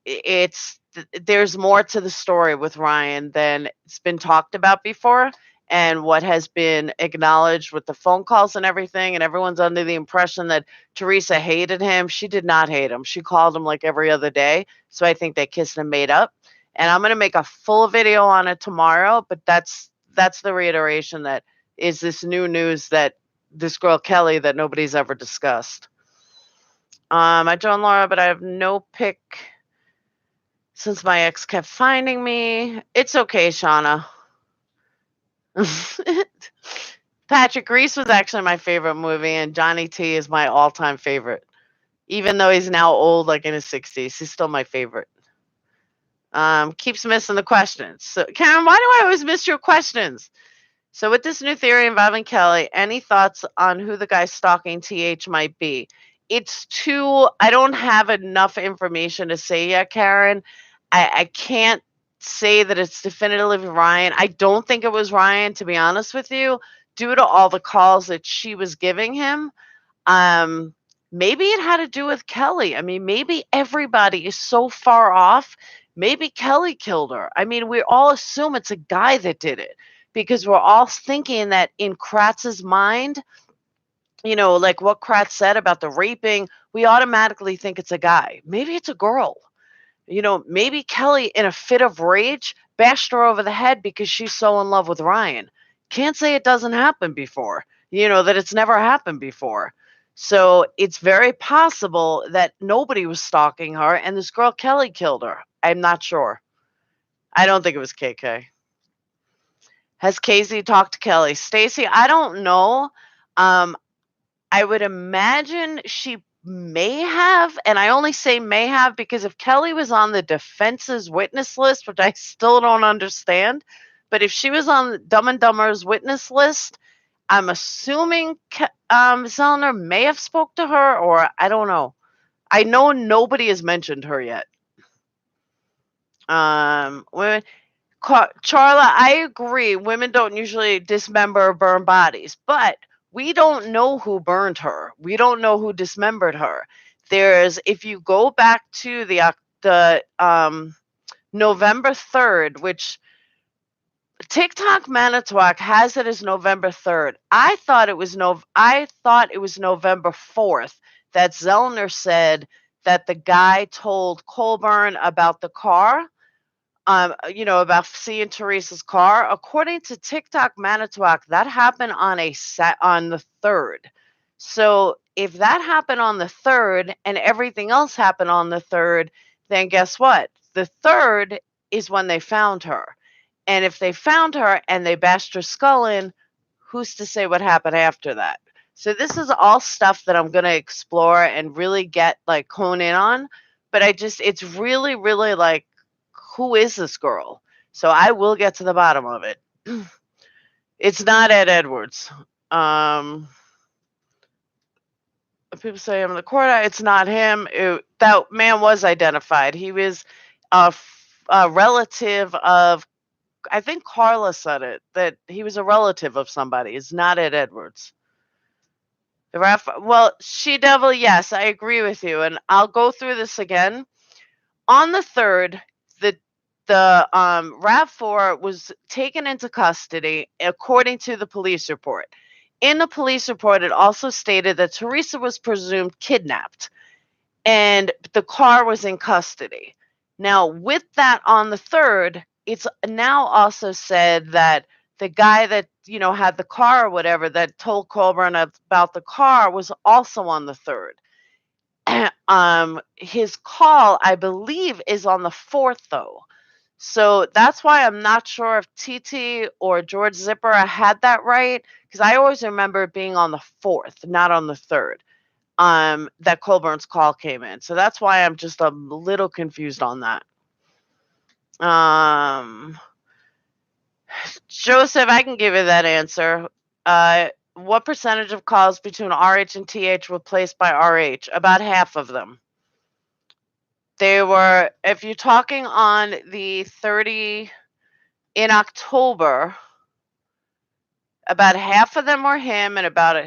there's more to the story with Ryan than it's been talked about before, and what has been acknowledged with the phone calls and everything. And everyone's under the impression that Teresa hated him. She did not hate him. She called him like every other day. So I think they kissed and made up. And I'm going to make a full video on it tomorrow. But that's the reiteration that is this new news that this girl Kelly that nobody's ever discussed. I joined Laura, but I have no pick since my ex kept finding me. It's okay, Shauna. Patrick, Grease was actually my favorite movie, and Johnny T is my all-time favorite. Even though he's now old, like in his 60s, he's still my favorite. Keeps missing the questions. So, Karen, why do I always miss your questions? So with this new theory involving Kelly, any thoughts on who the guy stalking TH might be? I don't have enough information to say yet, Karen. I can't say that it's definitively Ryan. I don't think it was Ryan, to be honest with you, due to all the calls that she was giving him. Maybe it had to do with Kelly. I mean, maybe everybody is so far off. Maybe Kelly killed her. I mean, we all assume it's a guy that did it because we're all thinking that in Kratz's mind, like what Kratz said about the raping, we automatically think it's a guy. Maybe it's a girl. Maybe Kelly, in a fit of rage, bashed her over the head because she's so in love with Ryan. can't say it doesn't happen before, that it's never happened before. So it's very possible that nobody was stalking her and this girl Kelly killed her. I'm not sure. I don't think it was KK. Has Casey talked to Kelly? Stacy, I don't know. Um, I would imagine she may have, and I only say may have because if Kelly was on the defense's witness list, which I still don't understand, but if she was on Dumb and Dumber's witness list, I'm assuming Zellner may have spoke to her, or I don't know. I know nobody has mentioned her yet. Women, Charla, I agree. Women don't usually dismember or burn bodies, but we don't know who burned her. We don't know who dismembered her. If you go back to the November 3rd, which TikTok Manitowoc has it as November 3rd. I thought it was November 4th that Zellner said that the guy told Colburn about the car, about seeing Teresa's car. According to TikTok Manitowoc, that happened on the 3rd. So if that happened on the 3rd and everything else happened on the 3rd, then guess what? The 3rd is when they found her. And if they found her and they bashed her skull in, who's to say what happened after that? So this is all stuff that I'm going to explore and really get hone in on. But it's really, really who is this girl? So I will get to the bottom of it. It's not Ed Edwards. People say I'm in the court. It's not him. That man was identified. He was a relative of, I think Carla said it, that he was a relative of somebody. It's not Ed Edwards. Well, She Devil, yes, I agree with you. And I'll go through this again. On the 3rd, the RAV4 was taken into custody, according to the police report. In the police report, it also stated that Teresa was presumed kidnapped and the car was in custody. Now, with that on the 3rd, it's now also said that the guy that, had the car or whatever that told Colburn about the car was also on the 3rd. His call, I believe, is on the 4th, though. So that's why I'm not sure if TT or George Zipper had that right, because I always remember it being on the 4th, not on the 3rd, that Colburn's call came in. So that's why I'm just a little confused on that. Joseph, I can give you that answer. What percentage of calls between RH and TH were placed by RH? About half of them. They were, if you're talking on the 30 in October, about half of them were him and about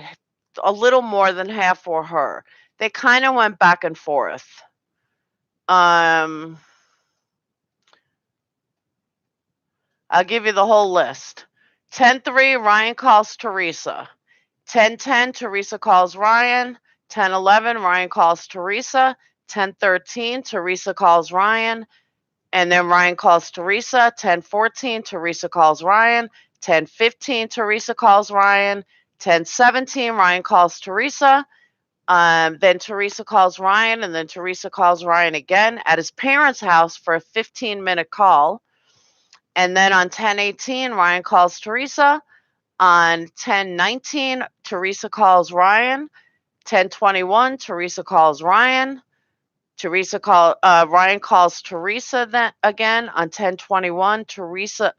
a little more than half were her. They kind of went back and forth. I'll give you the whole list. 10-3, Ryan calls Teresa. 10-10, Teresa calls Ryan. 10-11, Ryan calls Teresa. 10-13, Teresa calls Ryan. And then Ryan calls Teresa. 10-14, Teresa calls Ryan. 10-15, Teresa calls Ryan. 10-17, Ryan calls Teresa. Then Teresa calls Ryan, and then Teresa calls Ryan again at his parents' house for a 15-minute call. And then on 10-18, Ryan calls Teresa. On 10-19, Teresa calls Ryan. 10-21, Teresa calls Ryan. Ryan calls Teresa then again on 10-21.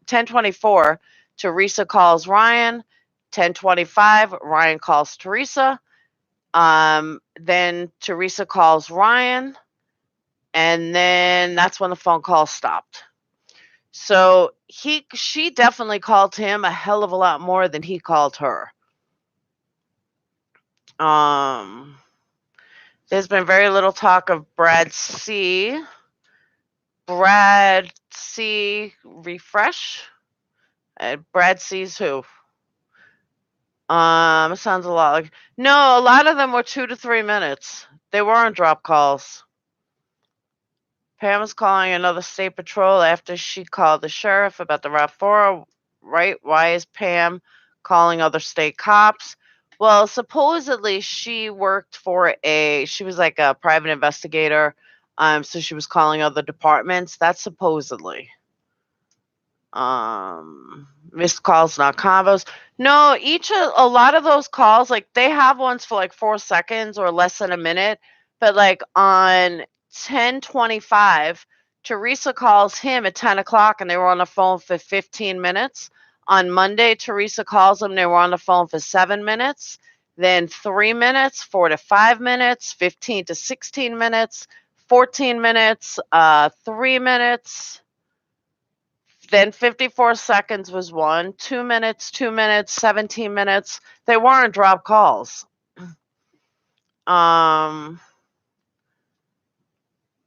10-24, Teresa calls Ryan. 10-25, Ryan calls Teresa. Then Teresa calls Ryan, and then that's when the phone call stopped. So she definitely called him a hell of a lot more than he called her. There's been very little talk of Brad C. Brad C. Refresh. Brad C's who? It sounds a lot like. No, a lot of them were 2 to 3 minutes. They weren't drop calls. Pam was calling another state patrol after she called the sheriff about the RAV4. Right? Why is Pam calling other state cops. Well, supposedly she worked for she was like a private investigator. So she was calling other departments. That's supposedly. Missed calls, not convos. No, a lot of those calls, like they have ones for like 4 seconds or less than a minute, but like on 10:25, Teresa calls him at 10 o'clock and they were on the phone for 15 minutes. On Monday, Teresa calls them, they were on the phone for 7 minutes, then 3 minutes, 4 to 5 minutes, 15 to 16 minutes, 14 minutes, 3 minutes. Then 54 seconds was one, 2 minutes, 2 minutes, 17 minutes. They weren't drop calls. A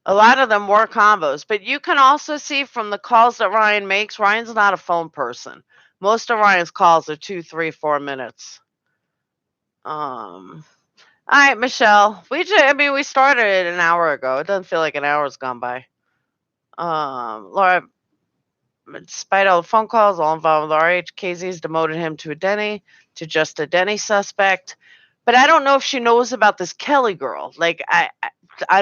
lot of them were combos, but you can also see from the calls that Ryan makes, Ryan's not a phone person. Most of Ryan's calls are 2, 3, 4 minutes. All right, Michelle. We started it an hour ago. It doesn't feel like an hour's gone by. Laura, despite all the phone calls, all involved with RH, KZ's demoted him to just a Denny suspect. But I don't know if she knows about this Kelly girl. Like, I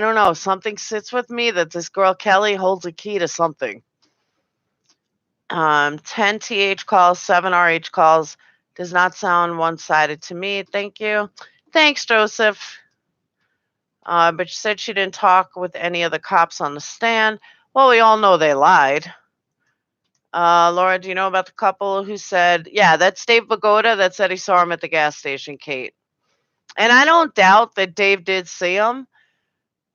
don't know. Something sits with me that this girl Kelly holds a key to something. 10 TH calls, 7 RH calls. Does not sound one-sided to me. Thank you. Thanks, Joseph. But she said she didn't talk with any of the cops on the stand. Well, we all know they lied. Laura, do you know about the couple who said, yeah, that's Dave Bagoda that said he saw him at the gas station, Kate. And I don't doubt that Dave did see him,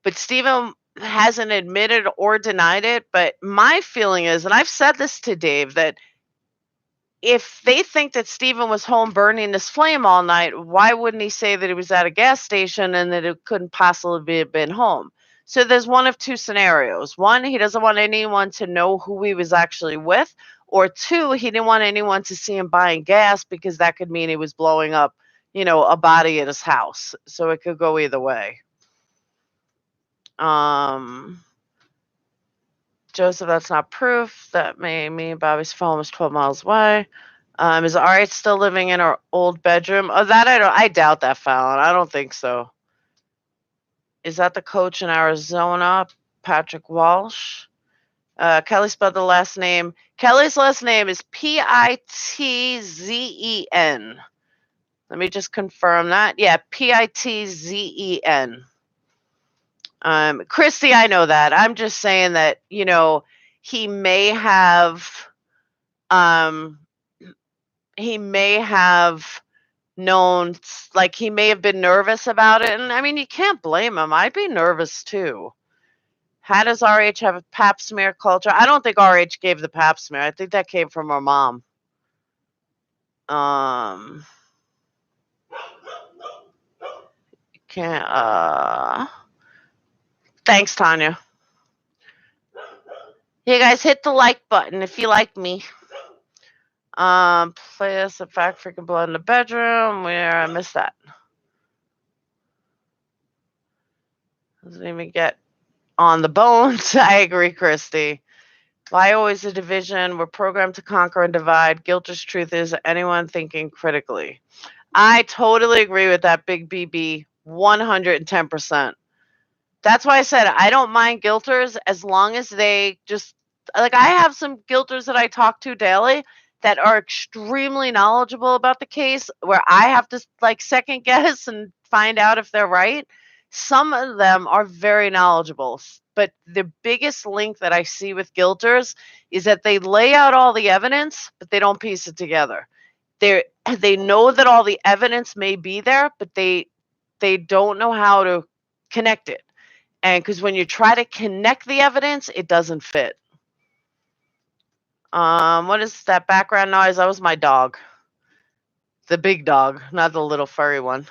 but Stephen hasn't admitted or denied it. But my feeling is, and I've said this to Dave, that if they think that Stephen was home burning this flame all night, why wouldn't he say that he was at a gas station and that it couldn't possibly have been home? So there's one of two scenarios. One, he doesn't want anyone to know who he was actually with. Or two, he didn't want anyone to see him buying gas because that could mean he was blowing up, a body at his house. So it could go either way. Joseph, that's not proof. That may mean Bobby's phone was 12 miles away. Is RH still living in her old bedroom? Oh, that I doubt that, Fallon. I don't think so. Is that the coach in Arizona, Patrick Walsh? Kelly spelled the last name. Kelly's last name is Pitzen. Let me just confirm that. Yeah, Pitzen. Christy, I know that. I'm just saying that, he may have known, like he may have been nervous about it. And I mean, you can't blame him. I'd be nervous too. How does RH have a pap smear culture? I don't think RH gave the pap smear. I think that came from her mom. Thanks, Tanya. You guys hit the like button if you like me. Play us a fact freaking blood in the bedroom. Where I missed that. Doesn't even get on the bones. I agree, Christy. Why always a division? We're programmed to conquer and divide. Guiltless truth is anyone thinking critically. I totally agree with that, Big BB. 110%. That's why I said I don't mind guilters as long as they just, like, I have some guilters that I talk to daily that are extremely knowledgeable about the case where I have to like second guess and find out if they're right. Some of them are very knowledgeable, but the biggest link that I see with guilters is that they lay out all the evidence, but they don't piece it together. They know that all the evidence may be there, but they don't know how to connect it. And because when you try to connect the evidence, it doesn't fit. What is that background noise? That was my dog. The big dog, not the little furry one.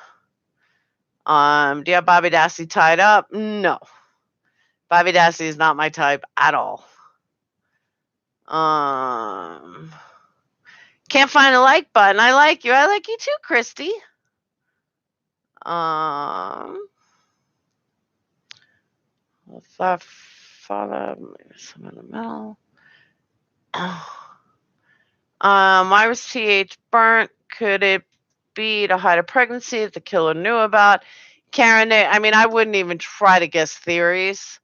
Do you have Bobby Dassey tied up? No. Bobby Dassey is not my type at all. Can't find a like button. I like you. I like you too, Christy. What's that? Father, some in the middle. Why was TH burnt? Could it be to hide a pregnancy that the killer knew about? Karen, I mean, I wouldn't even try to guess theories.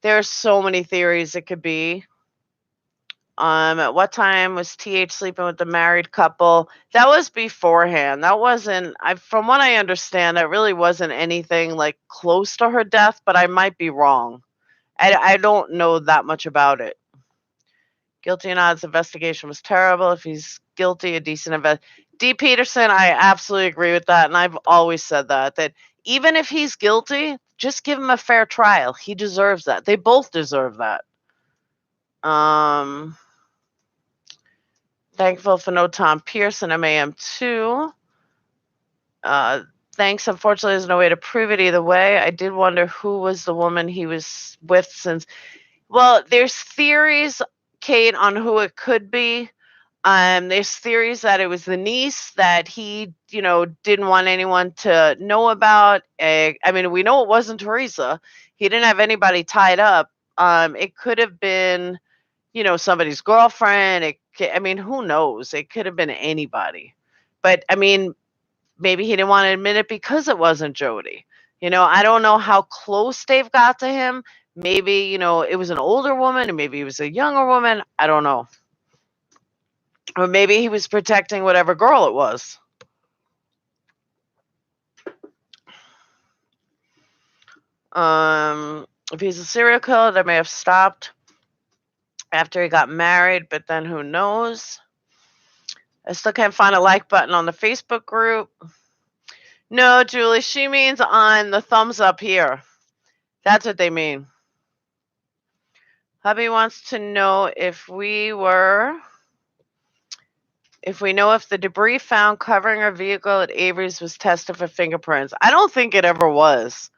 There are so many theories it could be. At what time was TH sleeping with the married couple? That was beforehand. That wasn't, from what I understand, that really wasn't anything like close to her death, but I might be wrong. I don't know that much about it. Guilty or not, his investigation was terrible. If he's guilty, a decent D. Peterson, I absolutely agree with that. And I've always said that even if he's guilty, just give him a fair trial. He deserves that. They both deserve that. Thankful for no Tom Pearson, MAM2. Thanks. Unfortunately, there's no way to prove it either way. I did wonder who was the woman he was with since. Well, there's theories, Kate, on who it could be. There's theories that it was the niece that he, didn't want anyone to know about. I mean, we know it wasn't Teresa. He didn't have anybody tied up. It could have been, somebody's girlfriend. Who knows? It could have been anybody. But I mean, maybe he didn't want to admit it because it wasn't Jody. I don't know how close Dave got to him. Maybe, it was an older woman and maybe it was a younger woman. I don't know. Or maybe he was protecting whatever girl it was. If he's a serial killer, they may have stopped after he got married, but then who knows? I still can't find a like button on the Facebook group. No, Julie, she means on the thumbs up here. That's what they mean. Hubby wants to know if we know if the debris found covering our vehicle at Avery's was tested for fingerprints. I don't think it ever was.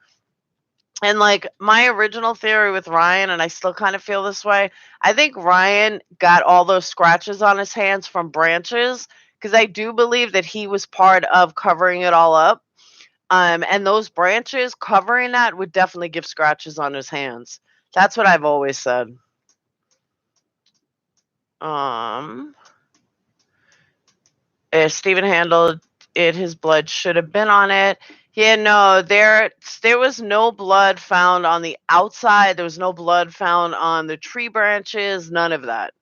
And like my original theory with Ryan, and I still kind of feel this way, I think Ryan got all those scratches on his hands from branches because I do believe that he was part of covering it all up. And those branches covering that would definitely give scratches on his hands. That's what I've always said. If Stephen handled it, his blood should have been on it. Yeah, no, there was no blood found on the outside. There was no blood found on the tree branches. None of that.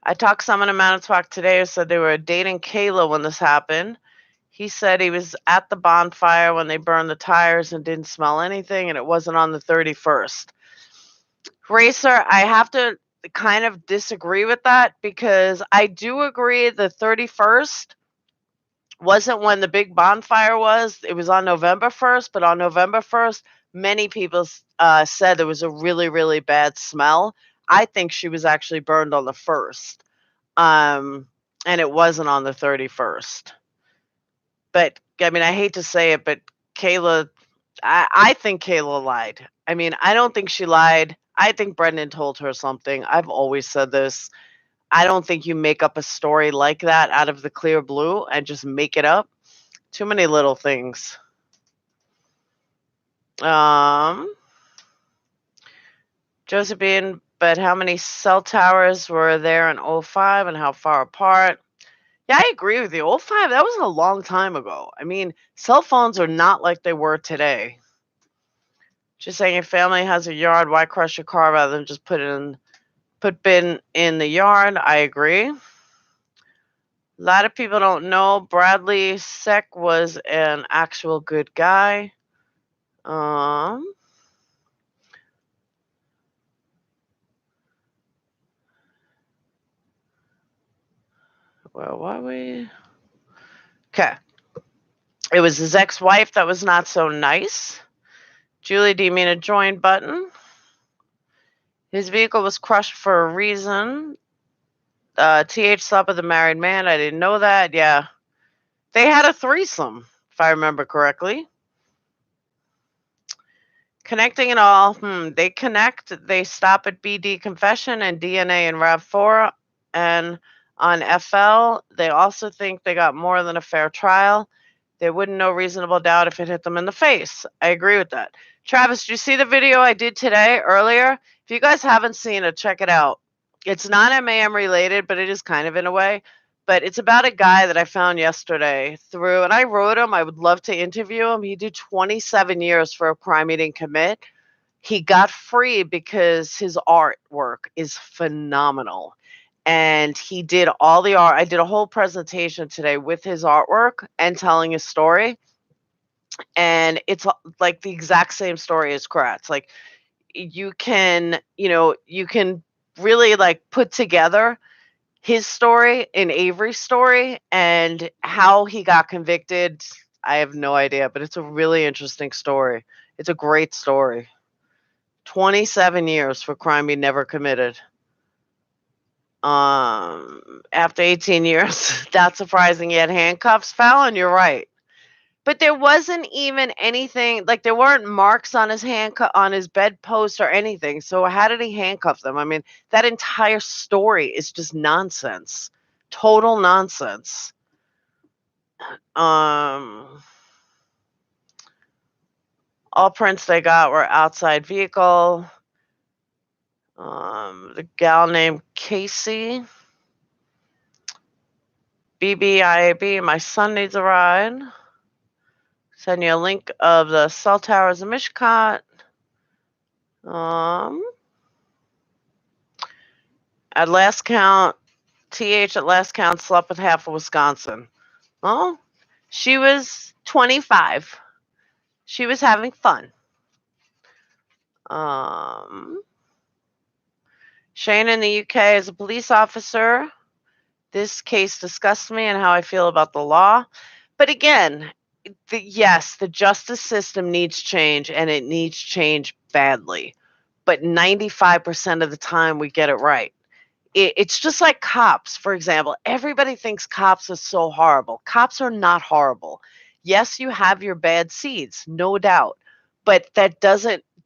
I talked to someone in Manitowoc today who said they were dating Kayla when this happened. He said he was at the bonfire when they burned the tires and didn't smell anything, and it wasn't on the 31st. Racer, I have to kind of disagree with that because I do agree the 31st wasn't when the big bonfire was. It was on November 1st, but on November 1st, many people said there was a really, really bad smell. I think she was actually burned on the 1st, and it wasn't on the 31st. But, I mean, I hate to say it, but Kayla, I think Kayla lied. I mean, I don't think she lied. I think Brendan told her something. I've always said this. I don't think you make up a story like that out of the clear blue and just make it up. Too many little things. Josephine, but how many cell towers were there in 05 and how far apart? Yeah, I agree with you. 05, that was a long time ago. I mean, cell phones are not like they were today. Just saying if family has a yard, why crush your car rather than just put bin in the yard? I agree. A lot of people don't know Bradley Seck was an actual good guy. Where were we? Okay. It was his ex-wife that was not so nice. Julie, do you mean a join button? His vehicle was crushed for a reason. TH slept with a married man. I didn't know that. Yeah. They had a threesome, if I remember correctly. Connecting it all. They connect. They stop at BD confession and DNA and RAV4 and on FL. They also think they got more than a fair trial. They wouldn't know reasonable doubt if it hit them in the face. I agree with that. Travis, did you see the video I did today earlier? If you guys haven't seen it, check it out. It's not MAM related, but it is kind of in a way. But it's about a guy that I found yesterday through, and I wrote him. I would love to interview him. He did 27 years for a crime he didn't commit. He got free because his artwork is phenomenal. And he did all the art. I did a whole presentation today with his artwork and telling his story. And it's like the exact same story as Kratz. Like you can really like put together his story and Avery's story and how he got convicted. I have no idea, but it's a really interesting story. It's a great story. 27 years for crime he never committed. After 18 years, that's surprising. He had handcuffs. Fallon, you're right. But there wasn't even anything like there weren't marks on his on his bedpost or anything. So how did he handcuff them? I mean, that entire story is just nonsense. Total nonsense. Um all prints they got were outside vehicle. The gal named Casey. BBIAB, my son needs a ride. Send you a link of the cell towers in Mishkat. At last count, TH at last count slept with half of Wisconsin. Oh, she was 25. She was having fun. Shane in the UK is a police officer. This case disgusts me and how I feel about the law. But again, yes, the justice system needs change and it needs change badly. But 95% of the time we get it right. It's just like cops, for example. Everybody thinks cops are so horrible. Cops are not horrible. Yes, you have your bad seeds, no doubt. But that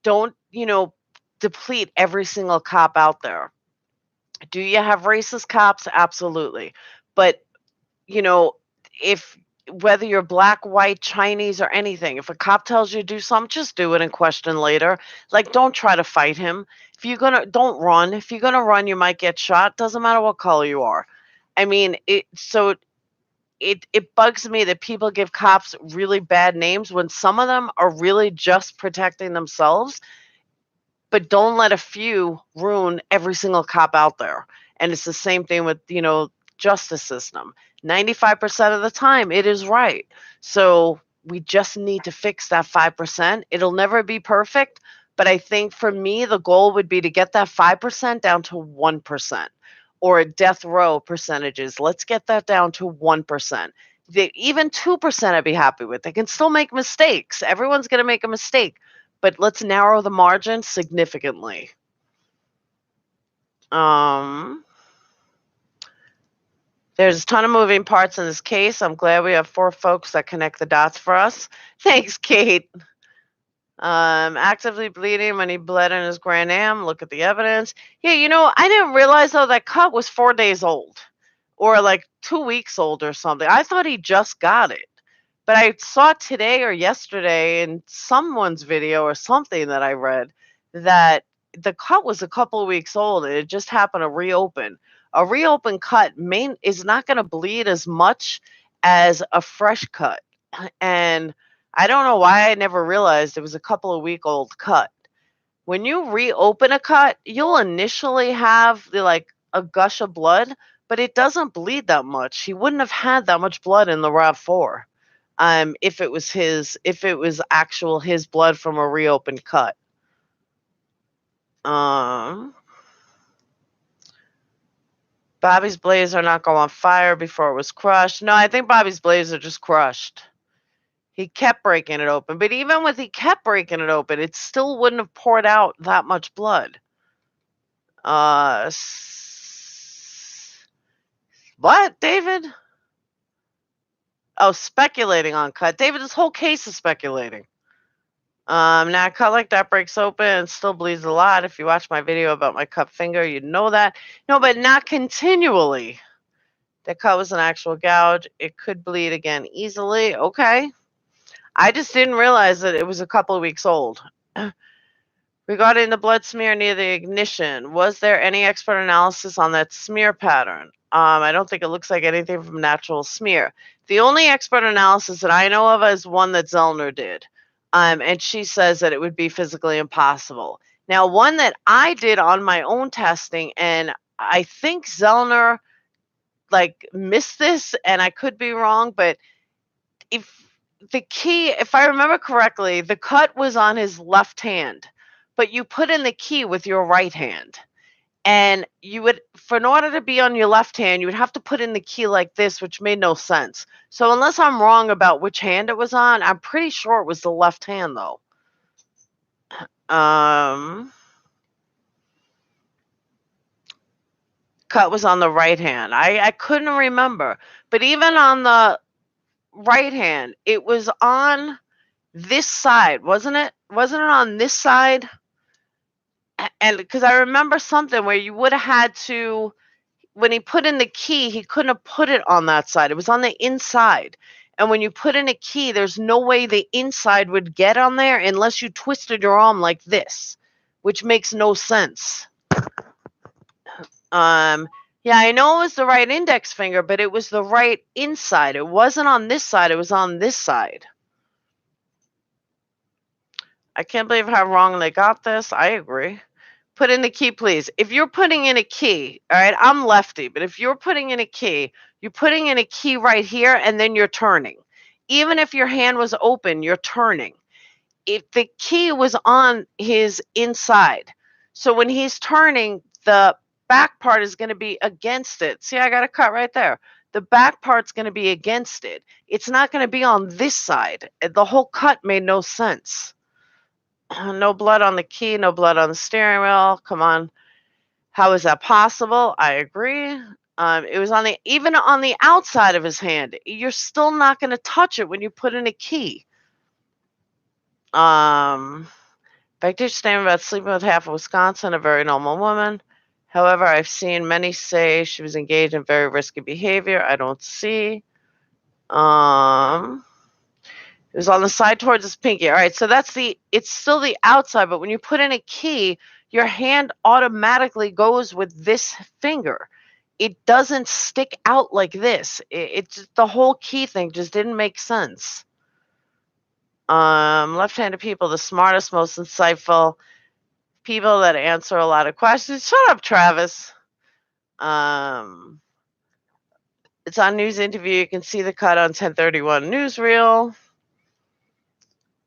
don't, deplete every single cop out there. Do you have racist cops? Absolutely. But, you know, if whether you're black, white, Chinese, or anything, if a cop tells you to do something, just do it and question later. Like, don't try to fight him. If you're gonna, don't run. If you're gonna run, you might get shot. Doesn't matter what color you are. I mean, it bugs me that people give cops really bad names when some of them are really just protecting themselves, but don't let a few ruin every single cop out there. And it's the same thing with, justice system. 95% of the time it is right. So we just need to fix that 5%. It'll never be perfect, but I think for me the goal would be to get that 5% down to 1%, or death row percentages. Let's get that down to 1%. Even 2% I'd be happy with. They can still make mistakes. Everyone's going to make a mistake, but let's narrow the margin significantly. There's a ton of moving parts in this case. I'm glad we have 4 folks that connect the dots for us. Thanks, Kate. Actively bleeding when he bled in his Grand Am. Look at the evidence. Yeah, I didn't realize, though, that cut was 4 days old or like 2 weeks old or something. I thought he just got it. But I saw today or yesterday in someone's video or something that I read that the cut was a couple of weeks old and it just happened to reopen. A reopened cut is not going to bleed as much as a fresh cut. And I don't know why I never realized it was a couple of week old cut. When you reopen a cut, you'll initially have a gush of blood, but it doesn't bleed that much. He wouldn't have had that much blood in the RAV4 if it was his blood from a reopened cut. Bobby's blazer not go on fire before it was crushed. No, I think Bobby's blazer just crushed. He kept breaking it open, but even with he kept breaking it open, it still wouldn't have poured out that much blood. What, David? Oh, speculating on cut. David, this whole case is speculating. Now a cut like that breaks open and still bleeds a lot. If you watch my video about my cut finger, you'd know that. No, but not continually. The cut was an actual gouge. It could bleed again easily. Okay. I just didn't realize that it was a couple of weeks old. Regarding the blood smear near the ignition, was there any expert analysis on that smear pattern? I don't think it looks like anything from natural smear. The only expert analysis that I know of is one that Zellner did. And she says that it would be physically impossible. Now, one that I did on my own testing, and I think Zellner like missed this, and I could be wrong, but if the key, if I remember correctly, the cut was on his left hand, but you put in the key with your right hand. And you would, for in order to be on your left hand, you would have to put in the key like this, which made no sense. So unless I'm wrong about which hand it was on, I'm pretty sure it was the left hand though. Um, cut was on the right hand. I couldn't remember, but even on the right hand, it was on this side, wasn't it? Wasn't it on this side? And because I remember something where you would have had to, when he put in the key, he couldn't have put it on that side. It was on the inside. And when you put in a key, there's no way the inside would get on there unless you twisted your arm like this, which makes no sense. Yeah, I know it was the right index finger, but it was the right inside. It wasn't on this side, it was on this side. I can't believe how wrong they got this. I agree. Put in the key, please. If you're putting in a key, all right, I'm lefty, but if you're putting in a key, you're putting in a key right here and then you're turning. Even if your hand was open, you're turning. If the key was on his inside, so when he's turning, the back part is going to be against it. See, I got a cut right there. The back part's going to be against it. It's not going to be on this side. The whole cut made no sense. No blood on the key, no blood on the steering wheel. Come on. How is that possible? I agree. It was on the, even on the outside of his hand. You're still not going to touch it when you put in a key. Back to your statement about sleeping with half of Wisconsin, a very normal woman. However, I've seen many say she was engaged in very risky behavior. I don't see. It was on the side towards his pinky. All right, so that's the, it's still the outside, but when you put in a key, your hand automatically goes with this finger. It doesn't stick out like this. It's the whole key thing just didn't make sense. Left-handed people, the smartest, most insightful people that answer a lot of questions. Shut up, Travis. It's on News Interview. You can see the cut on 1031 Newsreel.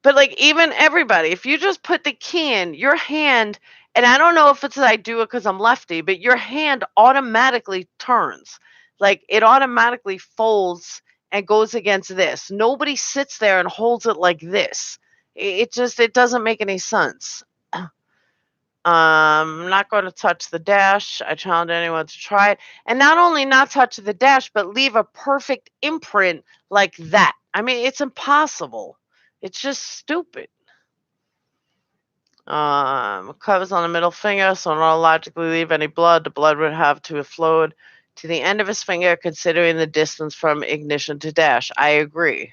But like even everybody, if you just put the key in, your hand, and I don't know if it's that I do it because I'm lefty, but your hand automatically turns. Like it automatically folds and goes against this. Nobody sits there and holds it like this. It just, it doesn't make any sense. I'm not going to touch the dash. I challenge anyone to try it. And not only not touch the dash, but leave a perfect imprint like that. I mean, it's impossible. It's just stupid. Cut was on the middle finger, so not logically leave any blood. The blood would have to have flowed to the end of his finger, considering the distance from ignition to dash. I agree.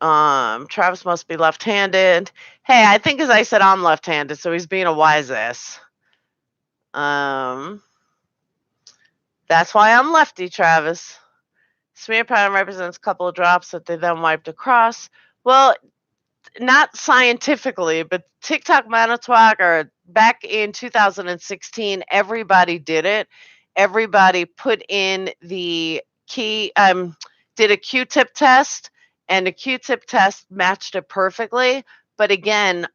Travis must be left-handed. Hey, I think as I said, I'm left-handed, so he's being a wise ass. That's why I'm lefty, Travis. Smear pattern represents a couple of drops that they then wiped across. Well, not scientifically, but TikTok Manitowoc, or back in 2016, everybody did it. Everybody put in the key, did a Q-tip test, and the Q-tip test matched it perfectly. But again,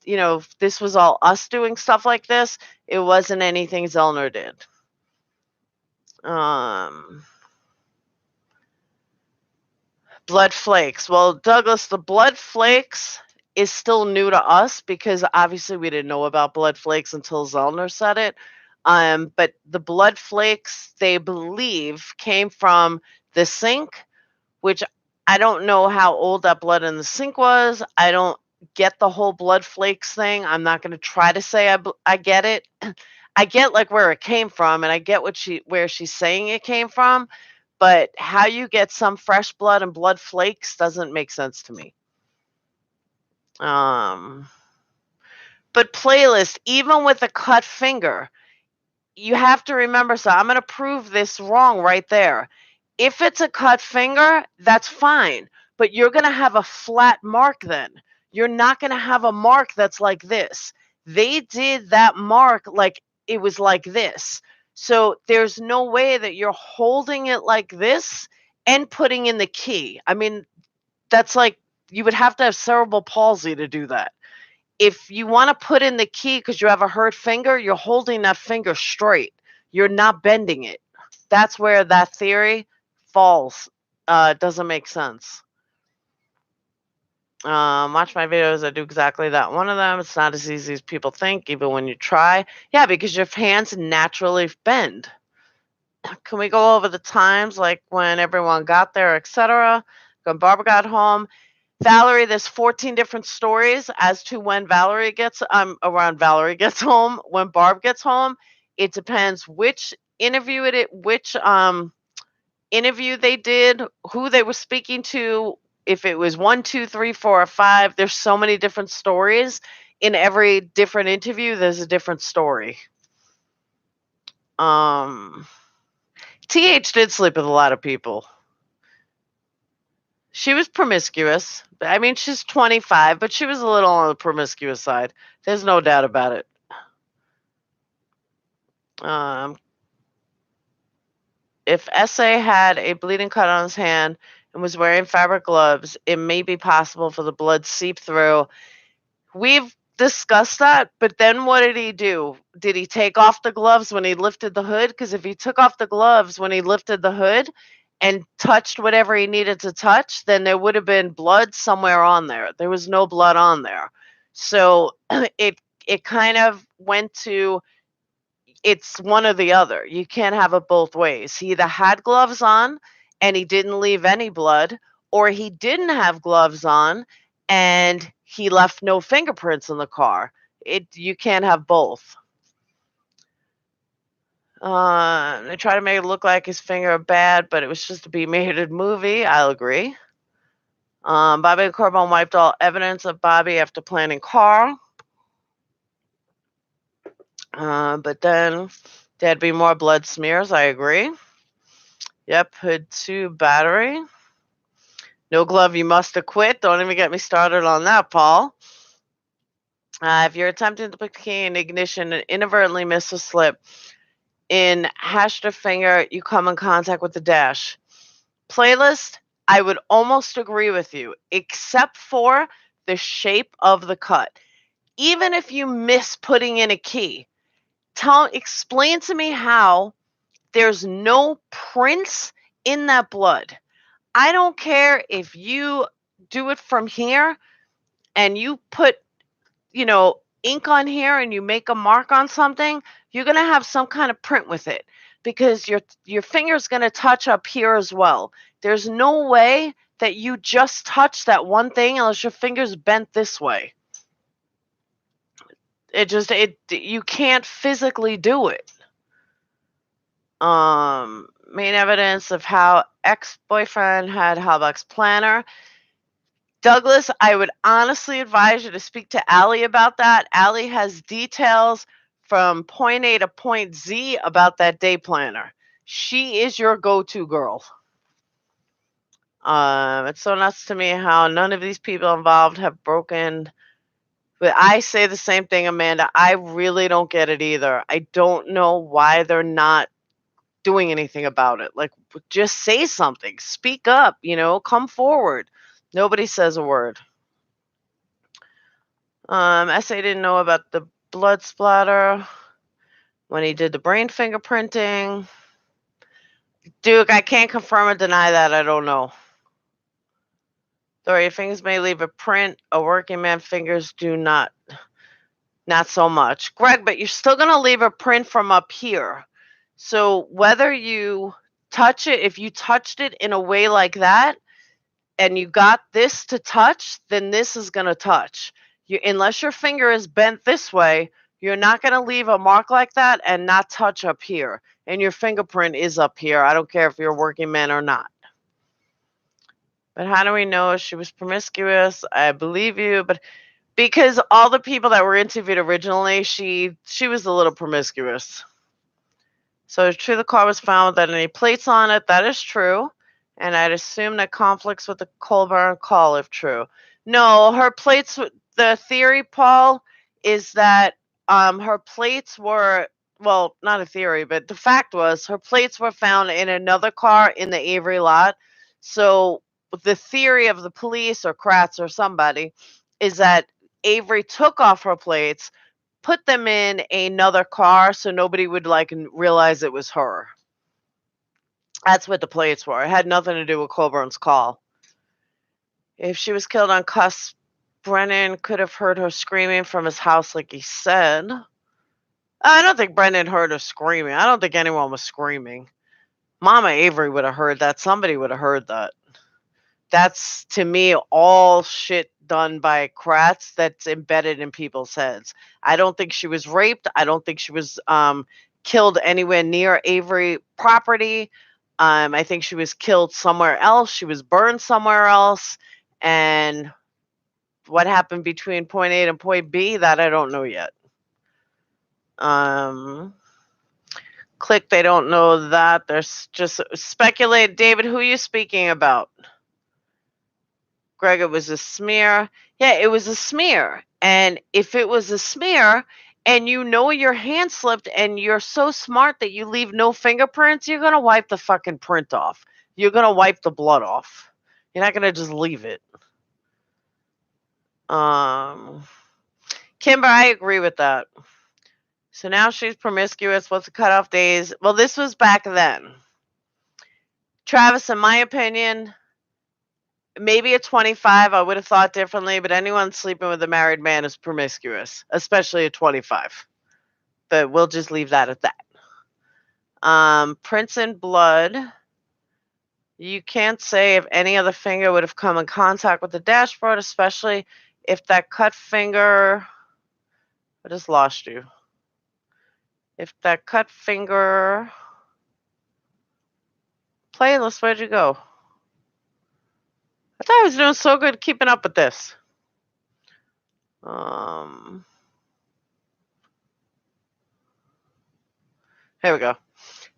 you know, this was all us doing stuff like this. It wasn't anything Zellner did. Blood flakes. Well, Douglas, the blood flakes is still new to us because obviously we didn't know about blood flakes until Zellner said it. But the blood flakes, they believe, came from the sink, which I don't know how old that blood in the sink was. I don't get the whole blood flakes thing. I'm not going to try to say I get it. I get like where it came from, and I get where she's saying it came from, but how you get some fresh blood and blood flakes doesn't make sense to me. But playlist, even with a cut finger, you have to remember, so I'm going to prove this wrong right there. If it's a cut finger, that's fine, but you're going to have a flat mark then. You're not going to have a mark that's like this. They did that mark like it was like this. So there's no way that you're holding it like this and putting in the key. I mean, that's like you would have to have cerebral palsy to do that. If you want to put in the key because you have a hurt finger, you're holding that finger straight. You're not bending it. That's where that theory falls. Doesn't make sense. Watch my videos. I do exactly that. One of them, it's not as easy as people think, even when you try. Yeah, because your hands naturally bend. Can we go over the times, like when everyone got there, etc.? When Barbara got home, Valerie, there's 14 different stories as to when Valerie gets home. When Barb gets home, it depends which interview they did, who they were speaking to, if it was 1, 2, 3, 4, or 5. There's so many different stories. In every different interview, there's a different story. TH did sleep with a lot of people. She was promiscuous. I mean, she's 25, but she was a little on the promiscuous side. There's no doubt about it. If SA had a bleeding cut on his hand and was wearing fabric gloves, it may be possible for the blood seep through. We've discussed that, but then what did he do? Did he take off the gloves when he lifted the hood? Because if he took off the gloves when he lifted the hood and touched whatever he needed to touch, then there would have been blood somewhere on there. There was no blood on there. So it kind of went to, it's one or the other. You can't have it both ways. He either had gloves on and he didn't leave any blood, or he didn't have gloves on and he left no fingerprints in the car. You can't have both. They try to make it look like his finger bad, but it was just a B-rated movie. I'll agree. Bobby and Corbin wiped all evidence of Bobby after planning Carl. But then there'd be more blood smears. I agree. Yep, hood 2 battery. No glove, you must have quit. Don't even get me started on that, Paul. If you're attempting to put the key in ignition and inadvertently miss a slip in hashed a finger, you come in contact with the dash. Playlist, I would almost agree with you, except for the shape of the cut. Even if you miss putting in a key, explain to me how there's no prints in that blood. I don't care if you do it from here and you put, ink on here and you make a mark on something, you're going to have some kind of print with it because your finger's going to touch up here as well. There's no way that you just touch that one thing unless your finger's bent this way. You can't physically do it. Main evidence of how ex-boyfriend had Halbach's planner. Douglas, I would honestly advise you to speak to Allie about that. Allie has details from point A to point Z about that day planner. She is your go-to girl. It's so nuts to me how none of these people involved have broken. But I say the same thing, Amanda. I really don't get it either. I don't know why they're not doing anything about it. Like, just say something. Speak up, come forward. Nobody says a word. SA didn't know about the blood splatter when he did the brain fingerprinting. Duke, I can't confirm or deny that. I don't know. Though your fingers may leave a print, a working man's fingers do not. Not so much. Greg, but you're still going to leave a print from up here. So whether you touch it, if you touched it in a way like that, and you got this to touch, then this is going to touch. Unless your finger is bent this way, you're not going to leave a mark like that and not touch up here. And your fingerprint is up here. I don't care if you're a working man or not. But how do we know she was promiscuous? I believe you, but because all the people that were interviewed originally, she was a little promiscuous. So it's true the car was found without any plates on it. That is true. And I'd assume that conflicts with the Colburn call if true. No, her plates, the theory, Paul, is that her plates were, well, not a theory, but the fact was her plates were found in another car in the Avery lot. So the theory of the police or Kratz or somebody is that Avery took off her plates, put them in another car so nobody would realize it was her. That's what the plates were. It had nothing to do with Colburn's call. If she was killed on cusp, Brennan could have heard her screaming from his house like he said. I don't think Brennan heard her screaming. I don't think anyone was screaming. Mama Avery would have heard that. Somebody would have heard that. That's, to me, all shit done by Kratz that's embedded in people's heads. I don't think she was raped. I don't think she was killed anywhere near Avery property. I think she was killed somewhere else. She was burned somewhere else. And what happened between point A and point B, that I don't know yet. Click, they don't know that. There's just speculate. David, who are you speaking about? Greg, it was a smear. Yeah, it was a smear. And if it was a smear and you know your hand slipped and you're so smart that you leave no fingerprints, you're going to wipe the fucking print off. You're going to wipe the blood off. You're not going to just leave it. Kimber, I agree with that. So now she's promiscuous. What's the cutoff days? Well, this was back then. Travis, in my opinion, maybe at 25, I would have thought differently, but anyone sleeping with a married man is promiscuous, especially at 25. But we'll just leave that at that. Prints in blood. You can't say if any other finger would have come in contact with the dashboard, especially if that cut finger. I just lost you. If that cut finger. Playlist, where'd you go? I thought I was doing so good keeping up with this. Here we go.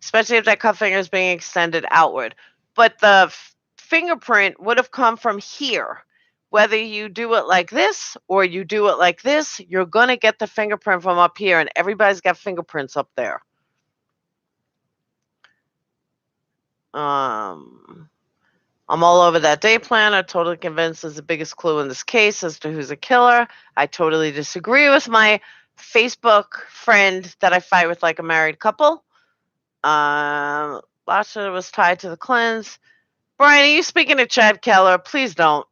Especially if that cut finger is being extended outward. But the fingerprint would have come from here. Whether you do it like this or you do it like this, you're going to get the fingerprint from up here, and everybody's got fingerprints up there. I'm all over that day plan. I'm totally convinced is the biggest clue in this case as to who's a killer. I totally disagree with my Facebook friend that I fight with like a married couple. Lasha was tied to the cleanse. Brian, are you speaking to Chad Keller? Please don't.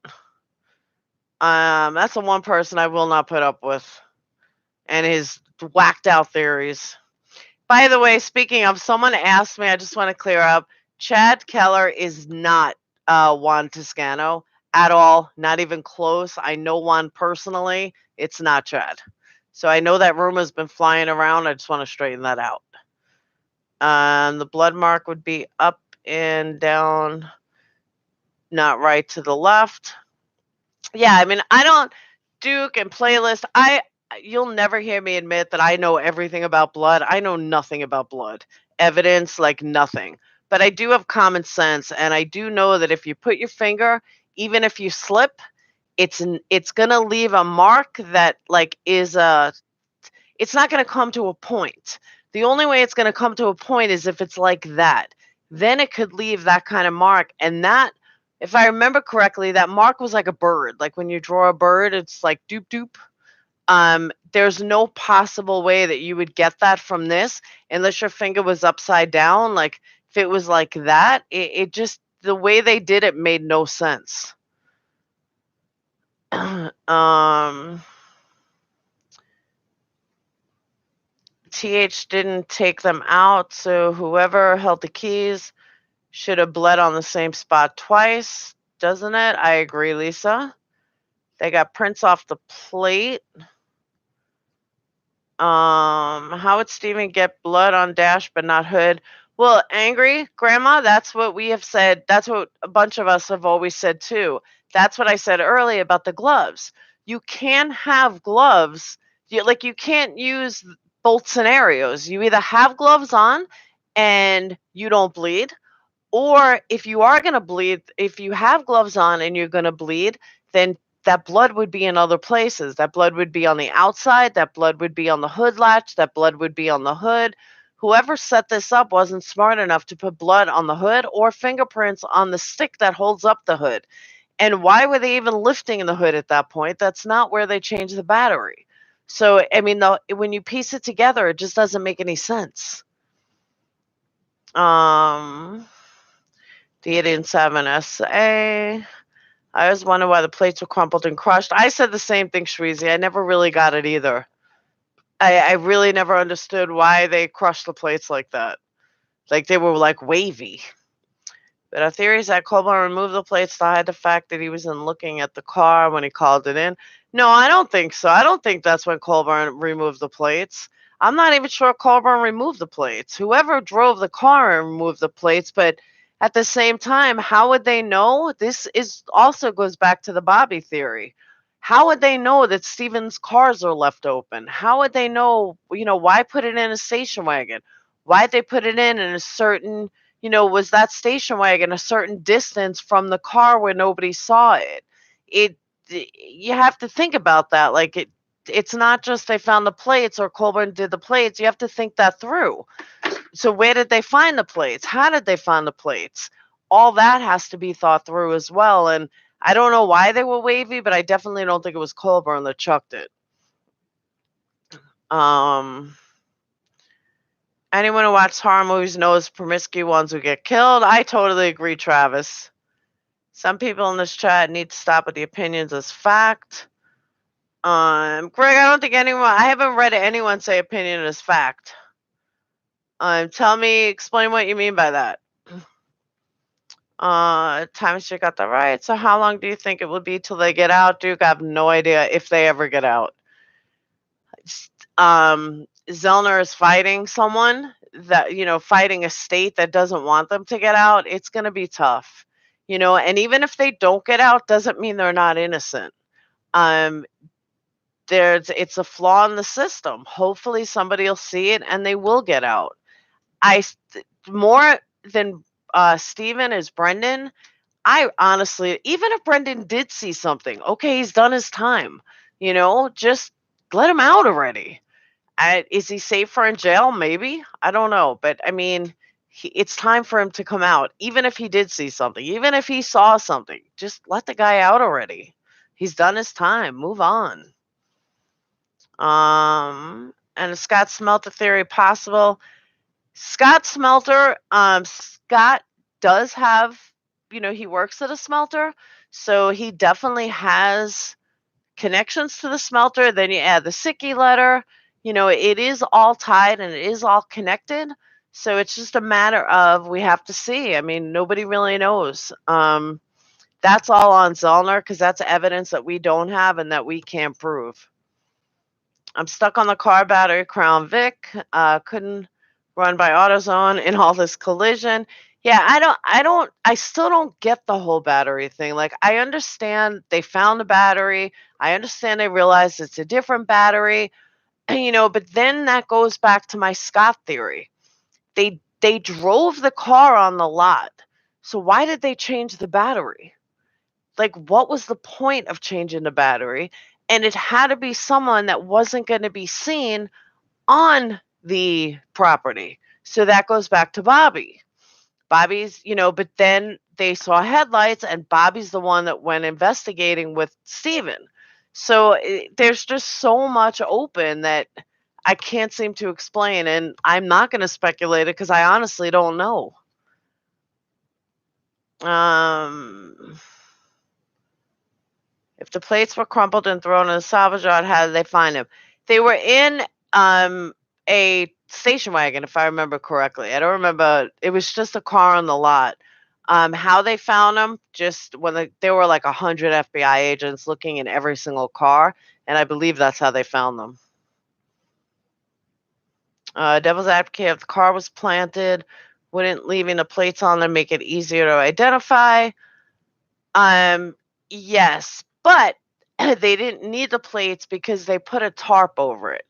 That's the one person I will not put up with. And his whacked out theories. By the way, speaking of, someone asked me, I just want to clear up, Chad Keller is not Juan Toscano at all, not even close. I know Juan personally. It's not Chad. So I know that rumor's been flying around. I just want to straighten that out. The blood mark would be up and down, not right to the left. Yeah, I mean, I don't Duke and playlist. You'll never hear me admit that I know everything about blood. I know nothing about blood. Evidence, like nothing. But I do have common sense, and I do know that if you put your finger, even if you slip, it's gonna leave a mark that is it's not gonna come to a point. The only way it's gonna come to a point is if it's like that. Then it could leave that kind of mark, and that, if I remember correctly, that mark was like a bird. Like when you draw a bird, it's like doop doop. There's no possible way that you would get that from this unless your finger was upside down. Like if it was like that, it just, the way they did it made no sense. TH didn't take them out, so whoever held the keys should have bled on the same spot twice, doesn't it? I agree, Lisa. They got prints off the plate. How would Steven get blood on dash but not hood? Well, angry grandma, that's what we have said. That's what a bunch of us have always said too. That's what I said earlier about the gloves. You can have gloves. You can't use both scenarios. You either have gloves on and you don't bleed. Or if you are going to bleed, if you have gloves on and you're going to bleed, then that blood would be in other places. That blood would be on the outside. That blood would be on the hood latch. That blood would be on the hood. Whoever set this up wasn't smart enough to put blood on the hood or fingerprints on the stick that holds up the hood. And why were they even lifting the hood at that point? That's not where they changed the battery. So, I mean, when you piece it together, it just doesn't make any sense. Um, D807SA. I always wonder why the plates were crumpled and crushed. I said the same thing, Shweezy. I never really got it either. I really never understood why they crushed the plates like that. Like they were like wavy. But our theory is that Colburn removed the plates to hide the fact that he wasn't looking at the car when he called it in. No, I don't think so. I don't think that's when Colburn removed the plates. I'm not even sure Colburn removed the plates. Whoever drove the car removed the plates, but at the same time, how would they know? This is also goes back to the Bobby theory. How would they know that Steven's cars are left open? How would they know, why put it in a station wagon? Why'd they put it in a certain, was that station wagon a certain distance from the car where nobody saw it? It you have to think about that. Like it's not just they found the plates or Colburn did the plates. You have to think that through. So where did they find the plates? How did they find the plates? All that has to be thought through as well. And I don't know why they were wavy, but I definitely don't think it was Colburn that chucked it. Anyone who watches horror movies knows promiscuous ones who get killed. I totally agree, Travis. Some people in this chat need to stop with the opinions as fact. Greg, I don't think I haven't read anyone say opinion as fact. Explain what you mean by that. Times you got that right. So how long do you think it will be till they get out, Duke? I have no idea if they ever get out. Zellner is fighting someone that, fighting a state that doesn't want them to get out. It's going to be tough, and even if they don't get out, doesn't mean they're not innocent. It's a flaw in the system. Hopefully somebody will see it and they will get out. More than Steven is Brendan. I honestly, even if Brendan did see something, okay, he's done his time, just let him out already. Is he safer in jail? Maybe. I don't know. But I mean, it's time for him to come out. Even if he did see something, even if he saw something, just let the guy out already. He's done his time. Move on. And is Scott Smelter theory possible? Scott Smelter, Scott does have, he works at a smelter. So he definitely has connections to the smelter. Then you add the Sicky letter. It is all tied and it is all connected. So it's just a matter of we have to see. I mean, nobody really knows. That's all on Zollner because that's evidence that we don't have and that we can't prove. I'm stuck on the car battery, Crown Vic. Couldn't run by AutoZone in all this collision. Yeah, I still don't get the whole battery thing. Like, I understand they found the battery. I understand they realized it's a different battery, but then that goes back to my Scott theory. They drove the car on the lot. So why did they change the battery? Like, what was the point of changing the battery? And it had to be someone that wasn't going to be seen on the property. So that goes back to Bobby. Bobby's, but then they saw headlights and Bobby's the one that went investigating with Steven. So there's just so much open that I can't seem to explain. And I'm not going to speculate it because I honestly don't know. If the plates were crumpled and thrown in a salvage yard, how did they find them? They were in a station wagon, if I remember correctly. I don't remember. It was just a car on the lot. How they found them, just when there were like 100 FBI agents looking in every single car, and I believe that's how they found them. Devil's advocate, if the car was planted, wouldn't leaving the plates on there make it easier to identify? Yes, but they didn't need the plates because they put a tarp over it.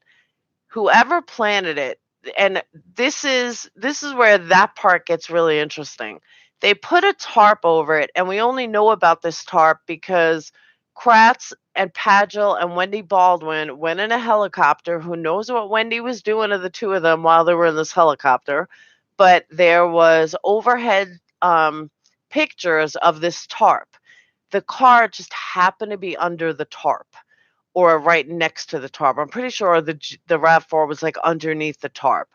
Whoever planted it, and this is where that part gets really interesting. They put a tarp over it, and we only know about this tarp because Kratz and Pagel and Wendy Baldwin went in a helicopter. Who knows what Wendy was doing to the two of them while they were in this helicopter? But there was overhead pictures of this tarp. The car just happened to be under the tarp or right next to the tarp. I'm pretty sure the RAV4 was like underneath the tarp.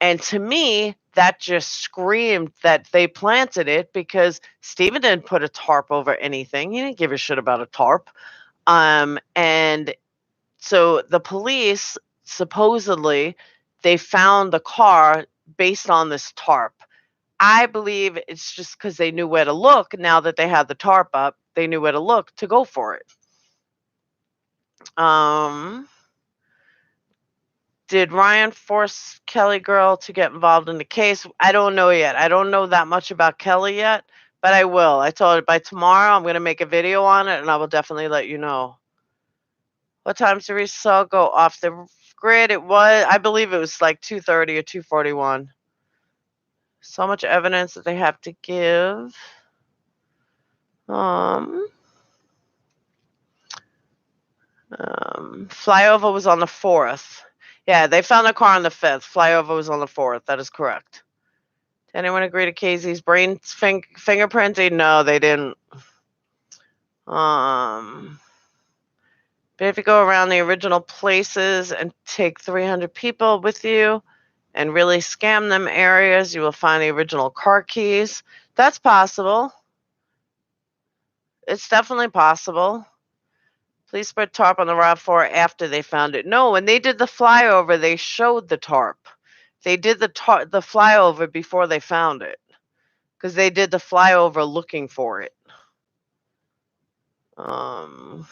And to me, that just screamed that they planted it because Steven didn't put a tarp over anything. He didn't give a shit about a tarp. And so the police supposedly they found the car based on this tarp. I believe it's just because they knew where to look. Now that they had the tarp up, they knew where to look to go for it. Did Ryan force Kelly girl to get involved in the case? I don't know yet. I don't know that much about Kelly yet, but I will. I told her by tomorrow I'm going to make a video on it, and I will definitely let you know. What time did Teresa go off the grid? I believe it was like 2:30 or 2:41. So much evidence that they have to give. Flyover was on the 4th. Yeah, they found the car on the 5th. Flyover was on the 4th. That is correct. Did anyone agree to Casey's brain fingerprinting? No, they didn't. But if you go around the original places and take 300 people with you and really scam them areas, you will find the original car keys. That's possible. It's definitely possible. Please put tarp on the RAV4 after they found it. No, when they did the flyover, they showed the tarp. They did the flyover before they found it because they did the flyover looking for it. Who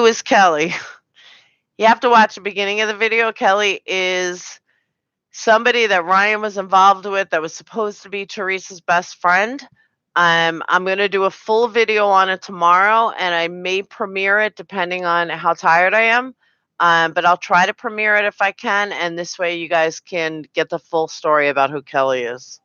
is Kelly? You have to watch the beginning of the video. Kelly is somebody that Ryan was involved with that was supposed to be Teresa's best friend. I'm going to do a full video on it tomorrow, and I may premiere it depending on how tired I am. But I'll try to premiere it if I can, and this way you guys can get the full story about who Kelly is.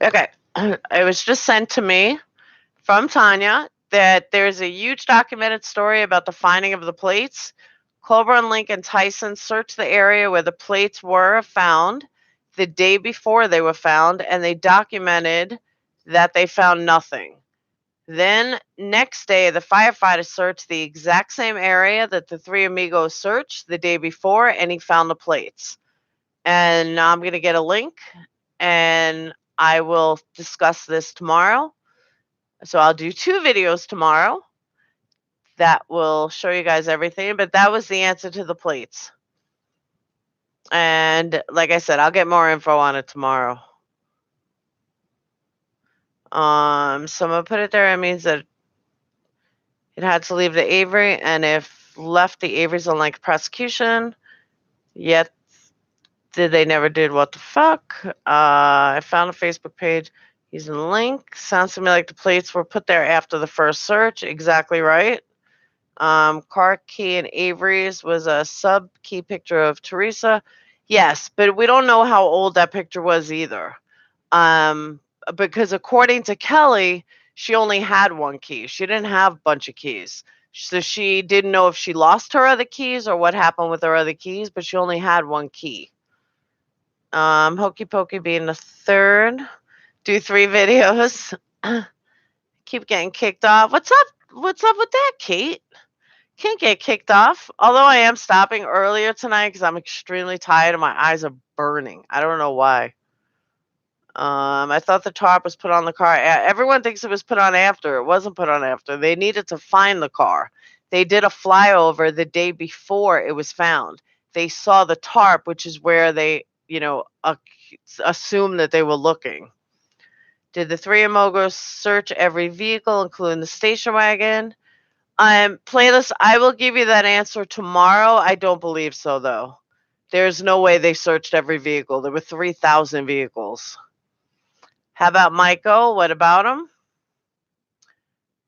Okay, it was just sent to me from Tanya that there's a huge documented story about the finding of the plates. Colburn, Link, and Tyson searched the area where the plates were found the day before they were found, and they documented that they found nothing. Then, next day, the firefighters searched the exact same area that the three amigos searched the day before, and he found the plates. And now I'm going to get a link, and I will discuss this tomorrow. So I'll do 2 videos tomorrow that will show you guys everything, but that was the answer to the plates. And like I said, I'll get more info on it tomorrow. Someone put it there. It means that it had to leave the Avery, and if left, the Avery's unlike prosecution. Yet they never did. What the fuck? I found a Facebook page using the link. Sounds to me like the plates were put there after the first search. Exactly right. Car key in Avery's was a sub key picture of Teresa. Yes, but we don't know how old that picture was either. Because according to Kelly, she only had 1 key. She didn't have a bunch of keys. So she didn't know if she lost her other keys or what happened with her other keys, but she only had 1 key. Hokey Pokey being the 3rd. Do 3 videos. Keep getting kicked off. What's up? What's up with that, Kate? Can't get kicked off. Although I am stopping earlier tonight because I'm extremely tired and my eyes are burning. I don't know why. I thought the tarp was put on the car. Everyone thinks it was put on after. It wasn't put on after. They needed to find the car. They did a flyover the day before it was found. They saw the tarp, which is where they, assumed that they were looking. Did the 3 Amogos search every vehicle, including the station wagon? Playlist, I will give you that answer tomorrow. I don't believe so, though. There's no way they searched every vehicle. There were 3,000 vehicles. How about Michael? What about him?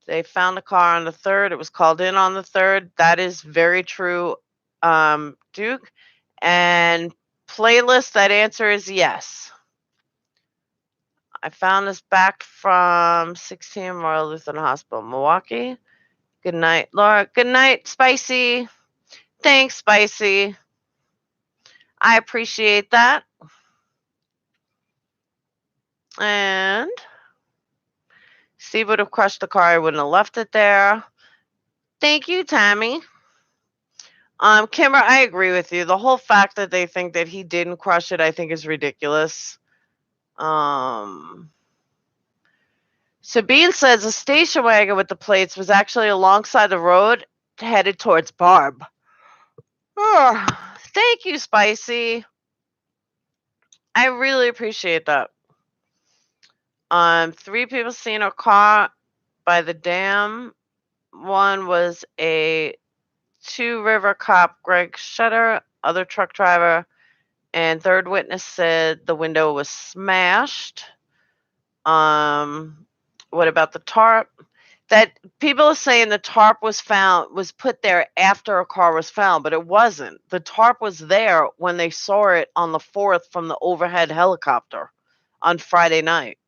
They found the car on the 3rd. It was called in on the 3rd. That is very true, Duke. And playlist, that answer is yes. I found this back from 16 Memorial Lutheran Hospital, Milwaukee. Good night, Laura. Good night, Spicy. Thanks, Spicy. I appreciate that. And Steve would have crushed the car. I wouldn't have left it there. Thank you, Tammy. Kimber, I agree with you. The whole fact that they think that he didn't crush it, I think is ridiculous. Sabine says a station wagon with the plates was actually alongside the road headed towards Barb. Oh, thank you, Spicy. I really appreciate that. 3 people seen a car by the dam. One was a 2 River cop, Greg Shutter, other truck driver, and third witness said the window was smashed. What about the tarp? That people are saying the tarp was put there after a car was found, but it wasn't. The tarp was there when they saw it on the 4th from the overhead helicopter on Friday night.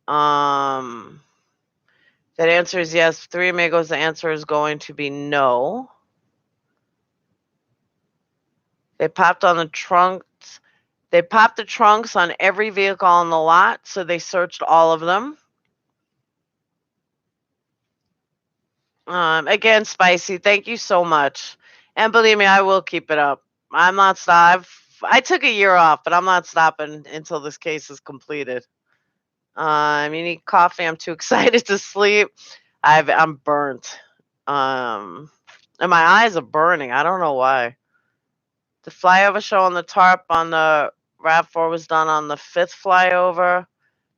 That answer is yes. 3 amigos, the answer is going to be no. They popped on the trunks. They popped the trunks on every vehicle on the lot, so they searched all of them. Again, Spicy, thank you so much. And believe me, I will keep it up. I'm not stopping. I took a year off, but I'm not stopping until this case is completed. You need coffee. I'm too excited to sleep. I'm burnt. And my eyes are burning. I don't know why. The flyover show on the tarp on the RAV4 was done on the 5th flyover.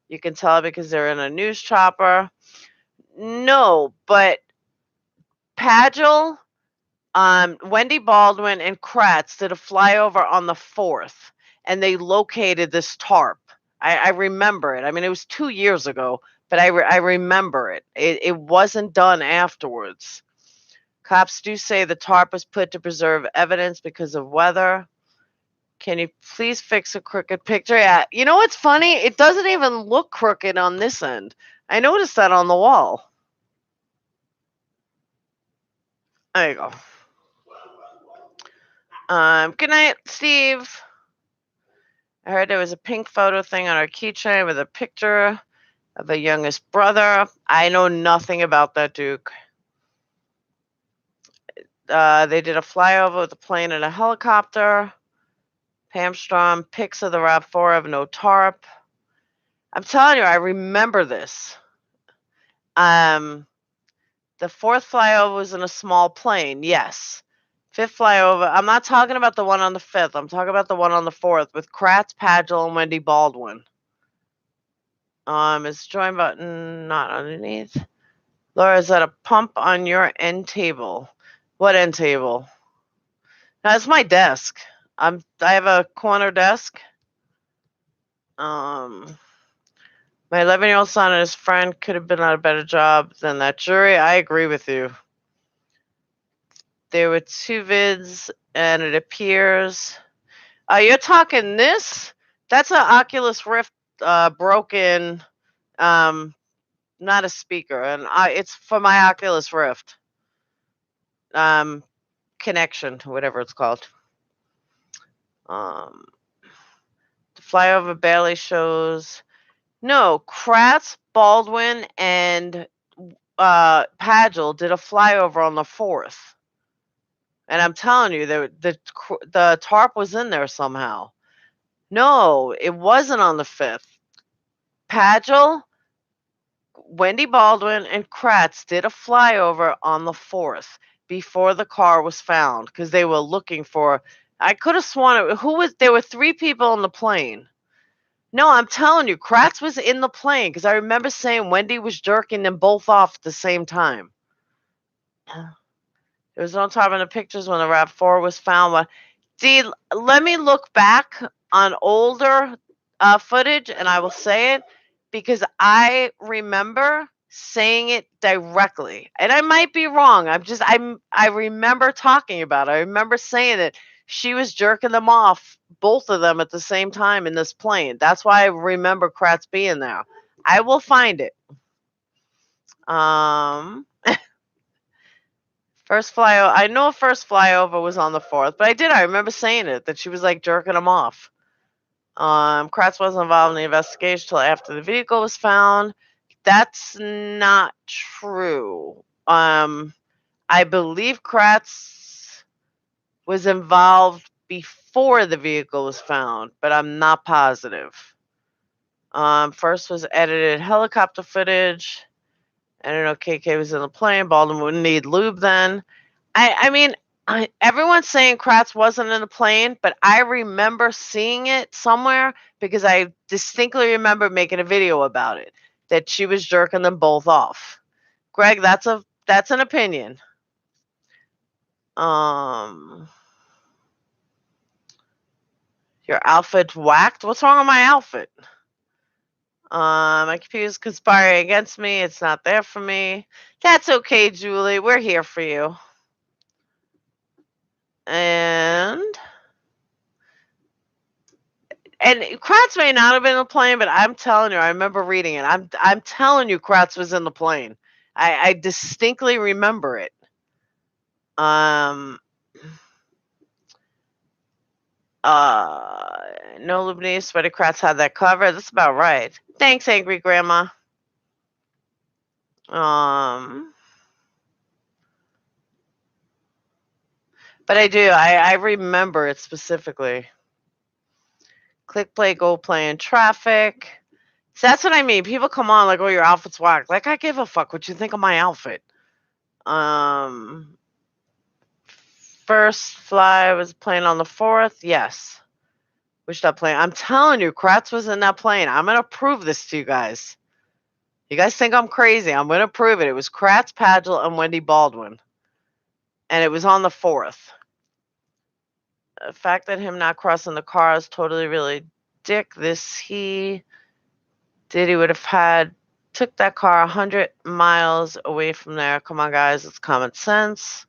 You can tell because they're in a news chopper. No, but Pagel, Wendy Baldwin, and Kratz did a flyover on the 4th, and they located this tarp. I remember it. I mean, it was 2 years ago, but I remember it. It wasn't done afterwards. Cops do say the tarp was put to preserve evidence because of weather. Can you please fix a crooked picture? Yeah. You know what's funny? It doesn't even look crooked on this end. I noticed that on the wall. There you go. Good night, Steve. I heard there was a pink photo thing on our keychain with a picture of the youngest brother. I know nothing about that, Duke. They did a flyover with a plane and a helicopter. Pam Strom, pics of the RAV4 of no tarp. I'm telling you, I remember this. The 4th flyover was in a small plane, yes. 5th flyover, I'm not talking about the one on the 5th. I'm talking about the one on the 4th with Kratz, Pagel, and Wendy Baldwin. Is the join button not underneath? Laura, is that a pump on your end table? What end table? That's my desk. I have a corner desk. My 11-year-old son and his friend could have been on a better job than that jury. I agree with you. There were 2 vids, and it appears. You're talking this? That's an Oculus Rift broken, not a speaker, and it's for my Oculus Rift connection, whatever it's called. The flyover barely shows. No, Kratz, Baldwin, and Pagel did a flyover on the 4th. And I'm telling you, the tarp was in there somehow. No, it wasn't on the 5th. Pagel, Wendy Baldwin, and Kratz did a flyover on the 4th before the car was found because they were looking for. I could have sworn there were 3 people in the plane. No, I'm telling you, Kratz was in the plane because I remember saying Wendy was jerking them both off at the same time. There was no time in the pictures when the RAV4 was found. See, let me look back on older footage, and I will say it because I remember saying it directly. And I might be wrong. I remember talking about it. I remember saying it. She was jerking them off, both of them at the same time in this plane. That's why I remember Kratz being there. I will find it. Um First flyover. I know first flyover was on the 4th, but I remember saying it, that she was like jerking them off. Kratz wasn't involved in the investigation until after the vehicle was found. That's not true. I believe Kratz was involved before the vehicle was found, but I'm not positive. First was edited helicopter footage. I don't know. KK was in the plane. Baldwin wouldn't need lube then. I mean, everyone's saying Kratz wasn't in the plane, but I remember seeing it somewhere because I distinctly remember making a video about it, that she was jerking them both off. Greg, that's an opinion. Your outfit's whacked. What's wrong with my outfit? My computer's conspiring against me. It's not there for me. That's okay, Julie. We're here for you. And Kratz may not have been in the plane, but I'm telling you, I remember reading it. I'm telling you, Kratz was in the plane. I distinctly remember it. No Lubnese, Sweaty Kratz had that cover. That's about right. Thanks, Angry Grandma. But I do. I remember it specifically. Click, play, go play in traffic. So that's what I mean. People come on like, oh, your outfit's whack. Like, I give a fuck what you think of my outfit. First fly was playing on the 4th. Yes. Which that plane? I'm telling you, Kratz was in that plane. I'm going to prove this to you guys. You guys think I'm crazy. I'm going to prove it. It was Kratz, Padgel, and Wendy Baldwin. And it was on the 4th. The fact that him not crossing the car is totally really dick. He would have took that car 100 miles away from there. Come on, guys. It's common sense.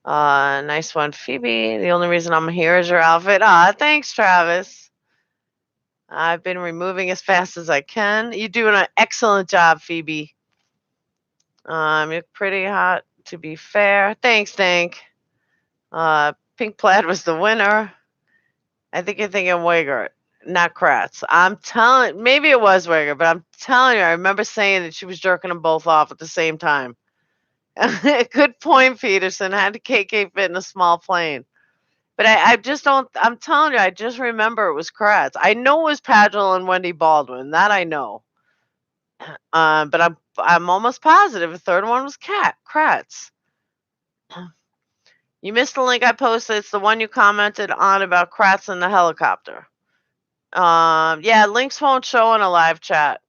Nice one, Phoebe. The only reason I'm here is your outfit. Thanks, Travis. I've been removing as fast as I can. You're doing an excellent job, Phoebe. You're pretty hot, to be fair. Thanks, Dank. Pink Plaid was the winner. I think you're thinking Wigert, not Kratz. Maybe it was Wigert, but I'm telling you, I remember saying that she was jerking them both off at the same time. Good point, Peterson. Had to KK fit in a small plane. But I just don't. I'm telling you, I just remember it was Kratz. I know it was Padgel and Wendy Baldwin. That I know. But I'm almost positive the third one was Kratz. You missed the link I posted. It's the one you commented on about Kratz and the helicopter. Yeah, links won't show in a live chat.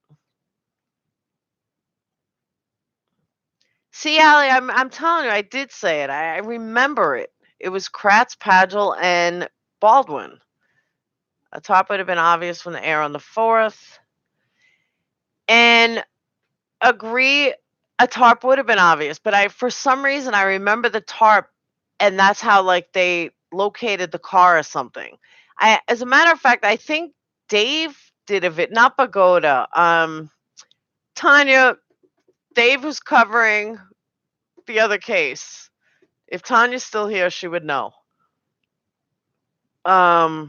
See, Allie, I'm telling you, I did say it. I remember it. It was Kratz, Padgel, and Baldwin. A tarp would have been obvious from the air on the 4th. And agree, a tarp would have been obvious. But for some reason, I remember the tarp, and that's how, like, they located the car or something. As a matter of fact, I think Dave did a bit, not Pagoda. Tanya, Dave was covering the other case. If Tanya's still here, she would know. I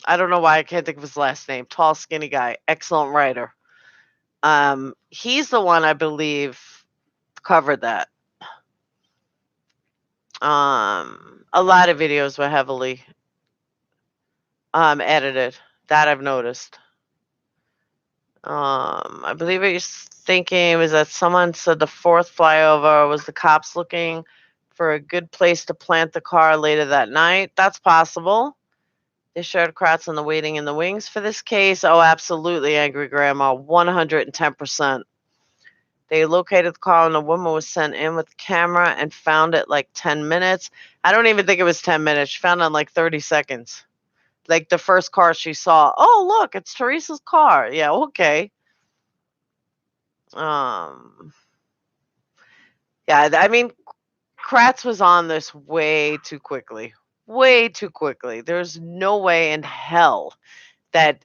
don't know why I can't think of his last name. Tall, skinny guy, excellent writer. He's the one, I believe, covered that. A lot of videos were heavily edited. That I've noticed. I believe what you're thinking was that someone said the 4th flyover was the cops looking for a good place to plant the car later that night. That's possible. They showed Kratz on the waiting in the wings for this case. Oh, absolutely, Angry Grandma. 110%. They located the car and the woman was sent in with the camera and found it like 10 minutes. I don't even think it was 10 minutes. She found it in like 30 seconds. Like the first car she saw. Oh, look, it's Teresa's car. Yeah, okay. Um, yeah, I mean, Kratz was on this way too quickly. Way too quickly. There's no way in hell that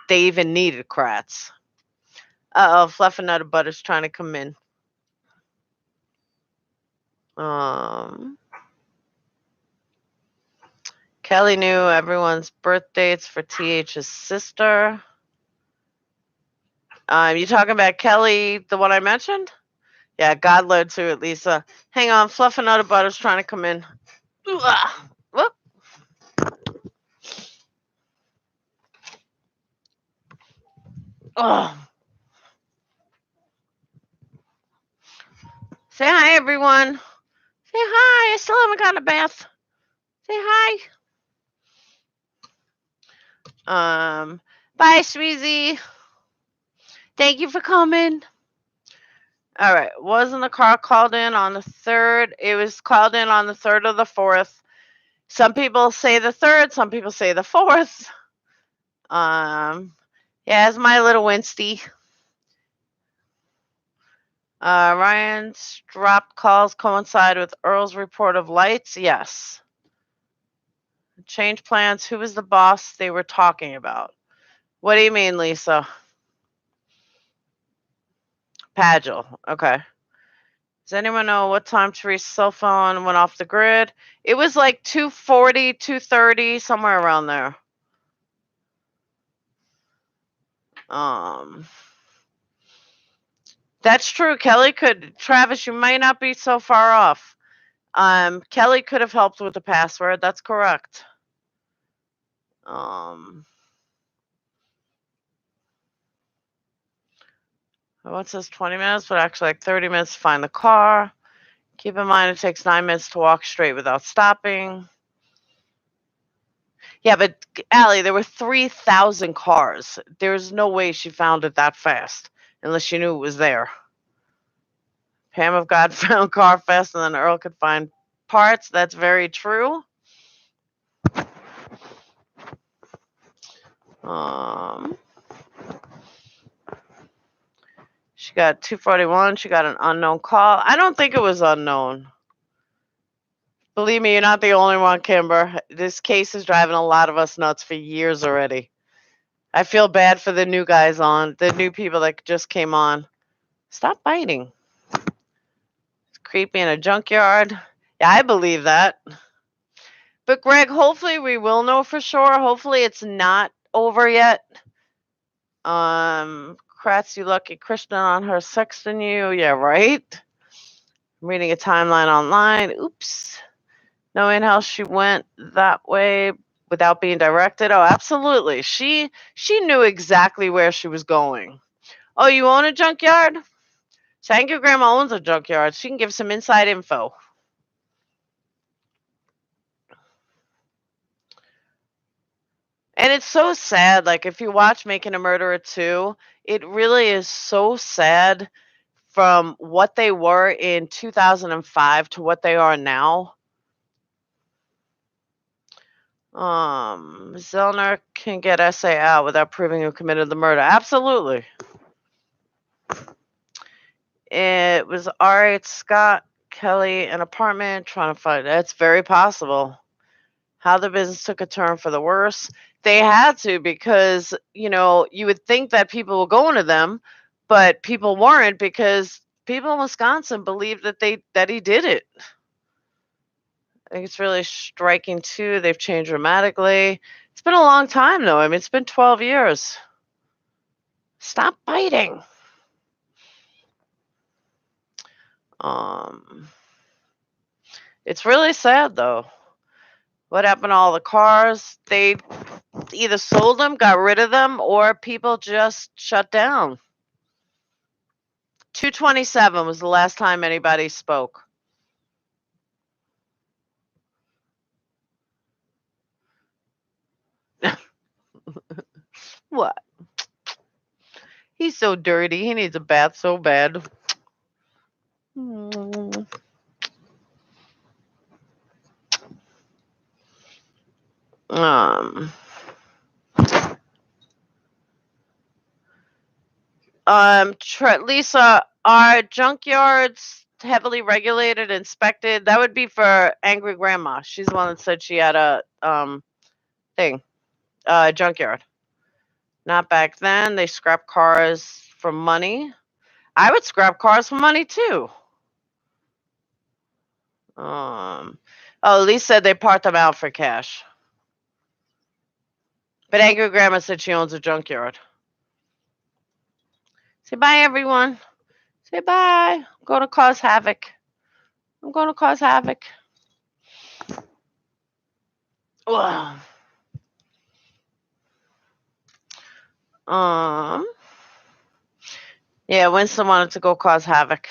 they even needed Kratz. Uh-oh, Fluffing Nut of Butter's trying to come in. Kelly knew everyone's birth dates for TH's sister. You talking about Kelly, the one I mentioned? Yeah, God led to it, Lisa. Hang on, Fluffing Nut of Butter's trying to come in. Whoop. Oh. Say hi, everyone. Say hi. I still haven't gotten a bath. Say hi. Bye, Sweezy. Thank you for coming. All right. Wasn't the car called in on the 3rd? It was called in on the 3rd or the 4th. Some people say the 3rd. Some people say the 4th. Yeah, it's my little Winsty. Ryan's dropped calls coincide with Earl's report of lights. Yes. Change plans. Who was the boss they were talking about? What do you mean, Lisa? Pagel. Okay. Does anyone know what time Teresa's cell phone went off the grid? It was like 2:40, 2:30, somewhere around there. That's true. Travis, you might not be so far off. Kelly could have helped with the password. That's correct. It says 20 minutes, but actually like 30 minutes to find the car. Keep in mind it takes 9 minutes to walk straight without stopping. Yeah, but Allie, there were 3,000 cars. There's no way she found it that fast, unless she knew it was there. Pam of God found car fast, and then Earl could find parts. That's very true. She got 241. She got an unknown call. I don't think it was unknown. Believe me, you're not the only one, Kimber. This case is driving a lot of us nuts for years already. I feel bad for the new guys the new people that just came on. Stop biting. It's creepy in a junkyard. Yeah, I believe that. But Greg, hopefully we will know for sure. Hopefully it's not over yet. Kratz, you lucky Kristen on her sexting you. Yeah, right? I'm reading a timeline online. Oops. Knowing how she went that way without being directed. Oh, absolutely. She knew exactly where she was going. Oh, you own a junkyard? Thank you, Grandma owns a junkyard. She can give some inside info. And it's so sad. Like, if you watch Making a Murderer 2, it really is so sad from what they were in 2005 to what they are now. Zellner can get SA out without proving who committed the murder. Absolutely. It was R.H. Scott, Kelly, an apartment trying to find. That's very possible. How the business took a turn for the worse. They had to because, you would think that people were going to them, but people weren't because people in Wisconsin believed that he did it. I think it's really striking too. They've changed dramatically. It's been a long time though. I mean, it's been 12 years. Stop biting. It's really sad though. What happened to all the cars? They either sold them, got rid of them, or people just shut down. 227 was the last time anybody spoke. What? He's so dirty. He needs a bath so bad. Lisa, are junkyards heavily regulated, inspected? That would be for Angry Grandma. She's the one that said she had a thing, junkyard. Not back then. They scrap cars for money. I would scrap cars for money too. Oh, Lisa said they part them out for cash. But Angry Grandma said she owns a junkyard. Say bye, everyone. Say bye. I'm going to cause havoc. I'm going to cause havoc. Ugh. Yeah, Winston wanted to go cause havoc.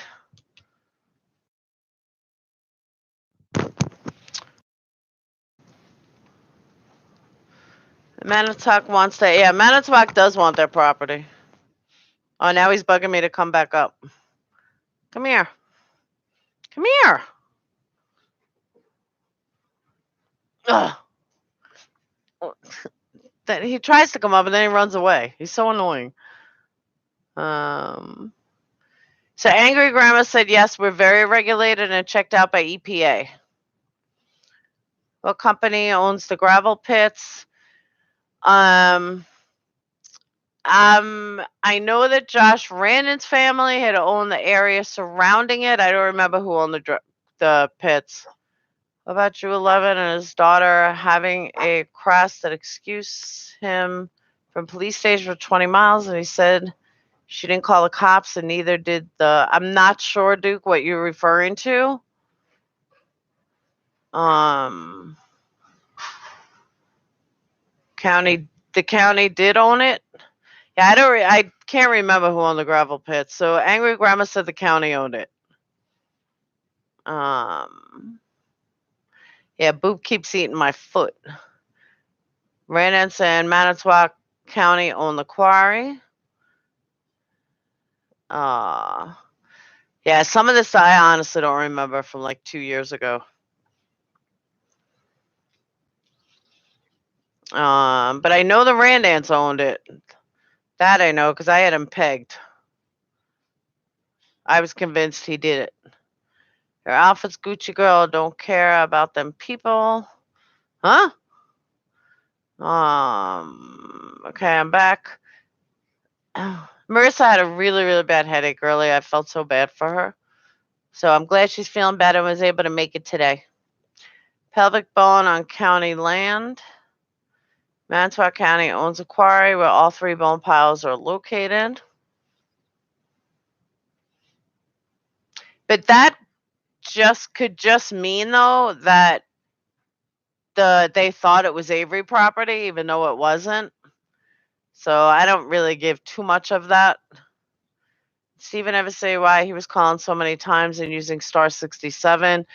Manitowoc wants that. Yeah, Manitowoc does want their property. Oh, now he's bugging me to come back up. Come here. Come here. Ugh. That he tries to come up and then he runs away. He's so annoying. So Angry Grandma said, yes, we're very regulated and checked out by EPA. What company owns the gravel pits? I know that Josh Randon's family had owned the area surrounding it. I don't remember who owned the pits. What about Drew 11 and his daughter having a cross that excused him from police station for 20 miles? And he said she didn't call the cops, and neither did the. I'm not sure, Duke, what you're referring to. The county did own it. Yeah, I can't remember who owned the gravel pits. So Angry Grandma said the county owned it. Yeah, Boop keeps eating my foot. Randance and Manitowoc County own the quarry. Yeah, some of this I honestly don't remember from like 2 years ago. But I know the Randance owned it. That I know because I had him pegged. I was convinced he did it. Your outfit's Gucci girl. Don't care about them people. Huh? Okay, I'm back. Marissa had a really, really bad headache earlier. I felt so bad for her. So I'm glad she's feeling better and was able to make it today. Pelvic bone on county land. Manitowoc County owns a quarry where all 3 bone piles are located. But that could just mean, though, that they thought it was Avery property, even though it wasn't. So I don't really give too much of that. Steven ever say why he was calling so many times and using star 67?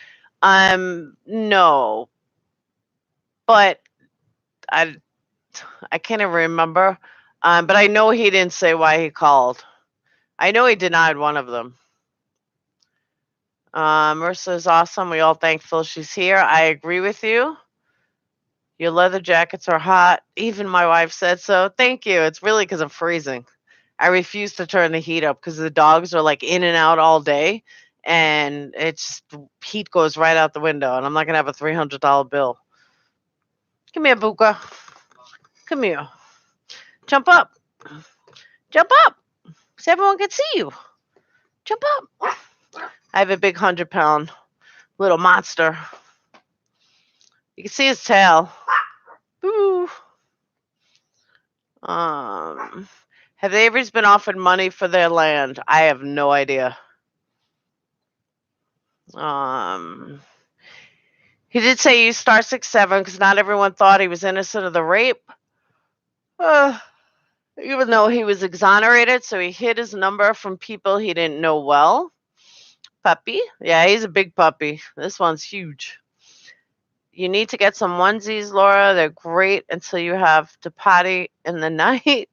No. But I can't even remember. But I know he didn't say why he called. I know he denied one of them. Marissa is awesome. We all thankful she's here. I agree with you. Your leather jackets are hot. Even my wife said so. Thank you. It's really because I'm freezing. I refuse to turn the heat up because the dogs are like in and out all day, and it's heat goes right out the window, and I'm not gonna have a $300 bill. Come here, Buka. Come here. Jump up. Jump up so everyone can see you. Jump up. I have a big 100-pound little monster. You can see his tail. Boo. Have the Averys been offered money for their land? I have no idea. He did say use star 67 because not everyone thought he was innocent of the rape. Even though he was exonerated, so he hid his number from people he didn't know well. Puppy. Yeah, he's a big puppy. This one's huge. You need to get some onesies, Laura. They're great until you have to potty in the night.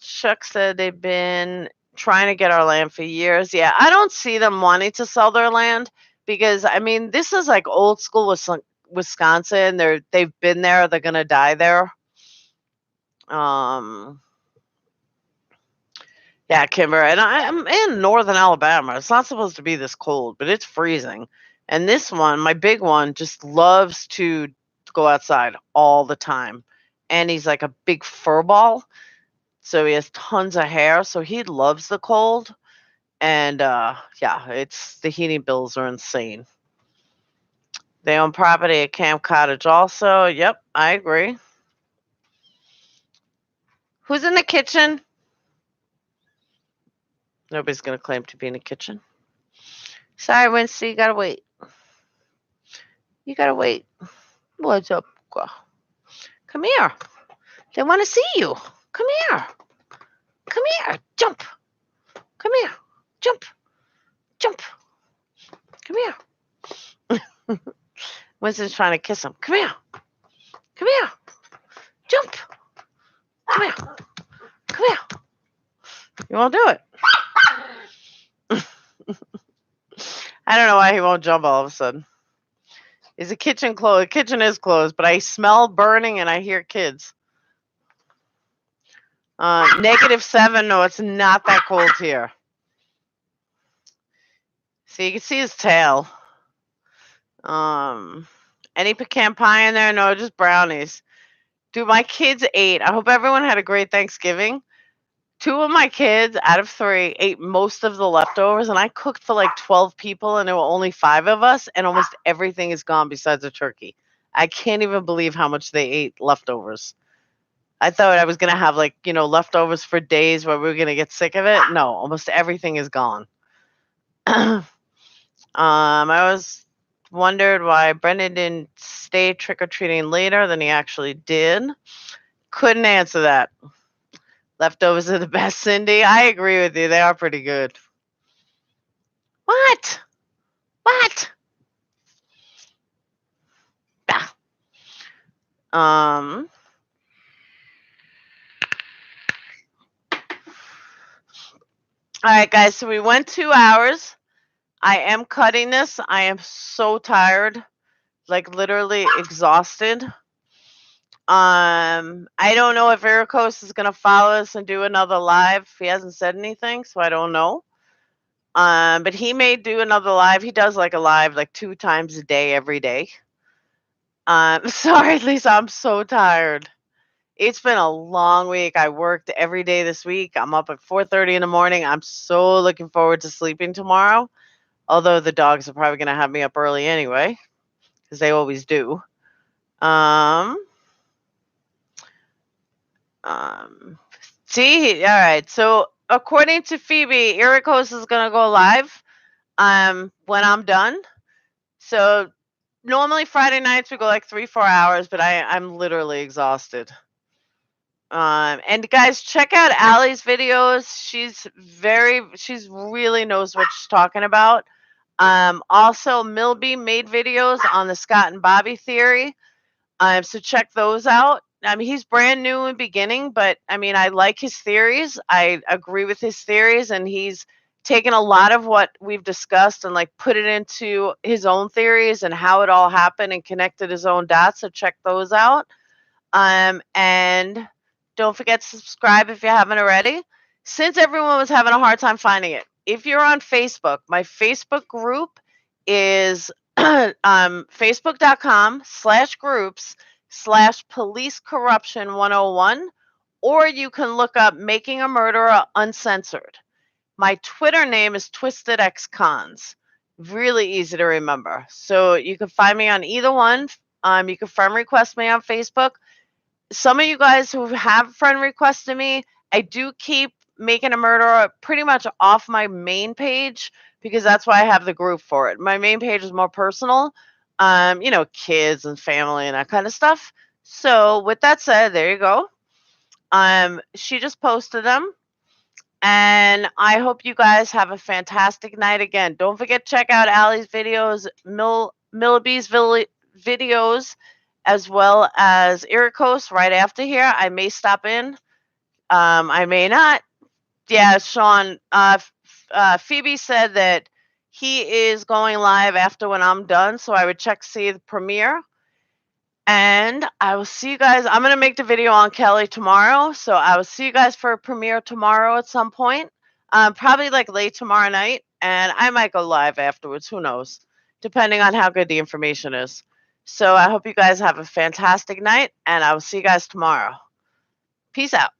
Chuck said they've been trying to get our land for years. Yeah, I don't see them wanting to sell their land because, I mean, this is like old school Wisconsin. They've been there. They're going to die there. Yeah, Kimber, and I'm in northern Alabama. It's not supposed to be this cold, but it's freezing. And this one, my big one, just loves to go outside all the time. And he's like a big fur ball, so he has tons of hair, so he loves the cold. And yeah, it's the heating bills are insane. They own property at Camp Cottage also. Yep, I agree. Who's in the kitchen? Nobody's gonna claim to be in the kitchen. Sorry, Winston, you gotta wait. You gotta wait. What's up, girl? Come here. They want to see you. Come here. Come here. Jump. Come here. Jump. Jump. Come here. Winston's trying to kiss him. Come here. Come here. Jump. Come here. Come here. You won't do it. I don't know why he won't jump all of a sudden. Is the kitchen closed? The kitchen is closed, but I smell burning and I hear kids. -7. No, it's not that cold here. See, you can see his tail. Any pecan pie in there? No, just brownies. Dude, my kids ate. I hope everyone had a great Thanksgiving. 2 of my kids out of 3 ate most of the leftovers, and I cooked for like 12 people, and there were only 5 of us, and almost everything is gone besides the turkey. I can't even believe how much they ate leftovers. I thought I was gonna have like, leftovers for days where we were gonna get sick of it. No, almost everything is gone. I always wondered why Brendan didn't stay trick or treating later than he actually did. Couldn't answer that. Leftovers are the best, Cindy. I agree with you. They are pretty good. What? What? Ah. Um. All right, guys. So we went 2 hours. I am cutting this. I am so tired, like literally exhausted. I don't know if Ericos is gonna follow us and do another live. He hasn't said anything, so I don't know. But he may do another live. He does like a live like 2 times a day every day. Sorry, Lisa, I'm so tired. It's been a long week. I worked every day this week. I'm up at 4:30 in the morning. I'm so looking forward to sleeping tomorrow. Although the dogs are probably gonna have me up early anyway, because they always do. Um, See, all right. So according to Phoebe, Ericos is gonna go live when I'm done. So normally Friday nights we go like 3-4 hours, but I'm literally exhausted. And guys, check out Allie's videos. She's really knows what she's talking about. Also Milby made videos on the Scott and Bobby theory. So check those out. I mean, he's brand new in beginning, but I mean, I like his theories. I agree with his theories, and he's taken a lot of what we've discussed and like put it into his own theories and how it all happened and connected his own dots. So check those out. And don't forget to subscribe if you haven't already. Since everyone was having a hard time finding it, if you're on Facebook, my Facebook group is facebook.com/groups/police corruption 101, or you can look up Making a Murderer Uncensored. My Twitter name is Twisted X Cons. Really easy to remember. So you can find me on either one. You can friend request me on Facebook. Some of you guys who have friend requested me, I do keep Making a Murderer pretty much off my main page because that's why I have the group for it. My main page is more personal, kids and family and that kind of stuff. So with that said, there you go. She just posted them. And I hope you guys have a fantastic night again. Don't forget to check out Allie's videos, Millaby's videos, as well as Irikos right after here. I may stop in. I may not. Yeah, Sean. Phoebe said that he is going live after when I'm done, so I would check to see the premiere. And I will see you guys. I'm going to make the video on Kelly tomorrow, so I will see you guys for a premiere tomorrow at some point. Probably like late tomorrow night, and I might go live afterwards. Who knows? Depending on how good the information is. So I hope you guys have a fantastic night, and I will see you guys tomorrow. Peace out.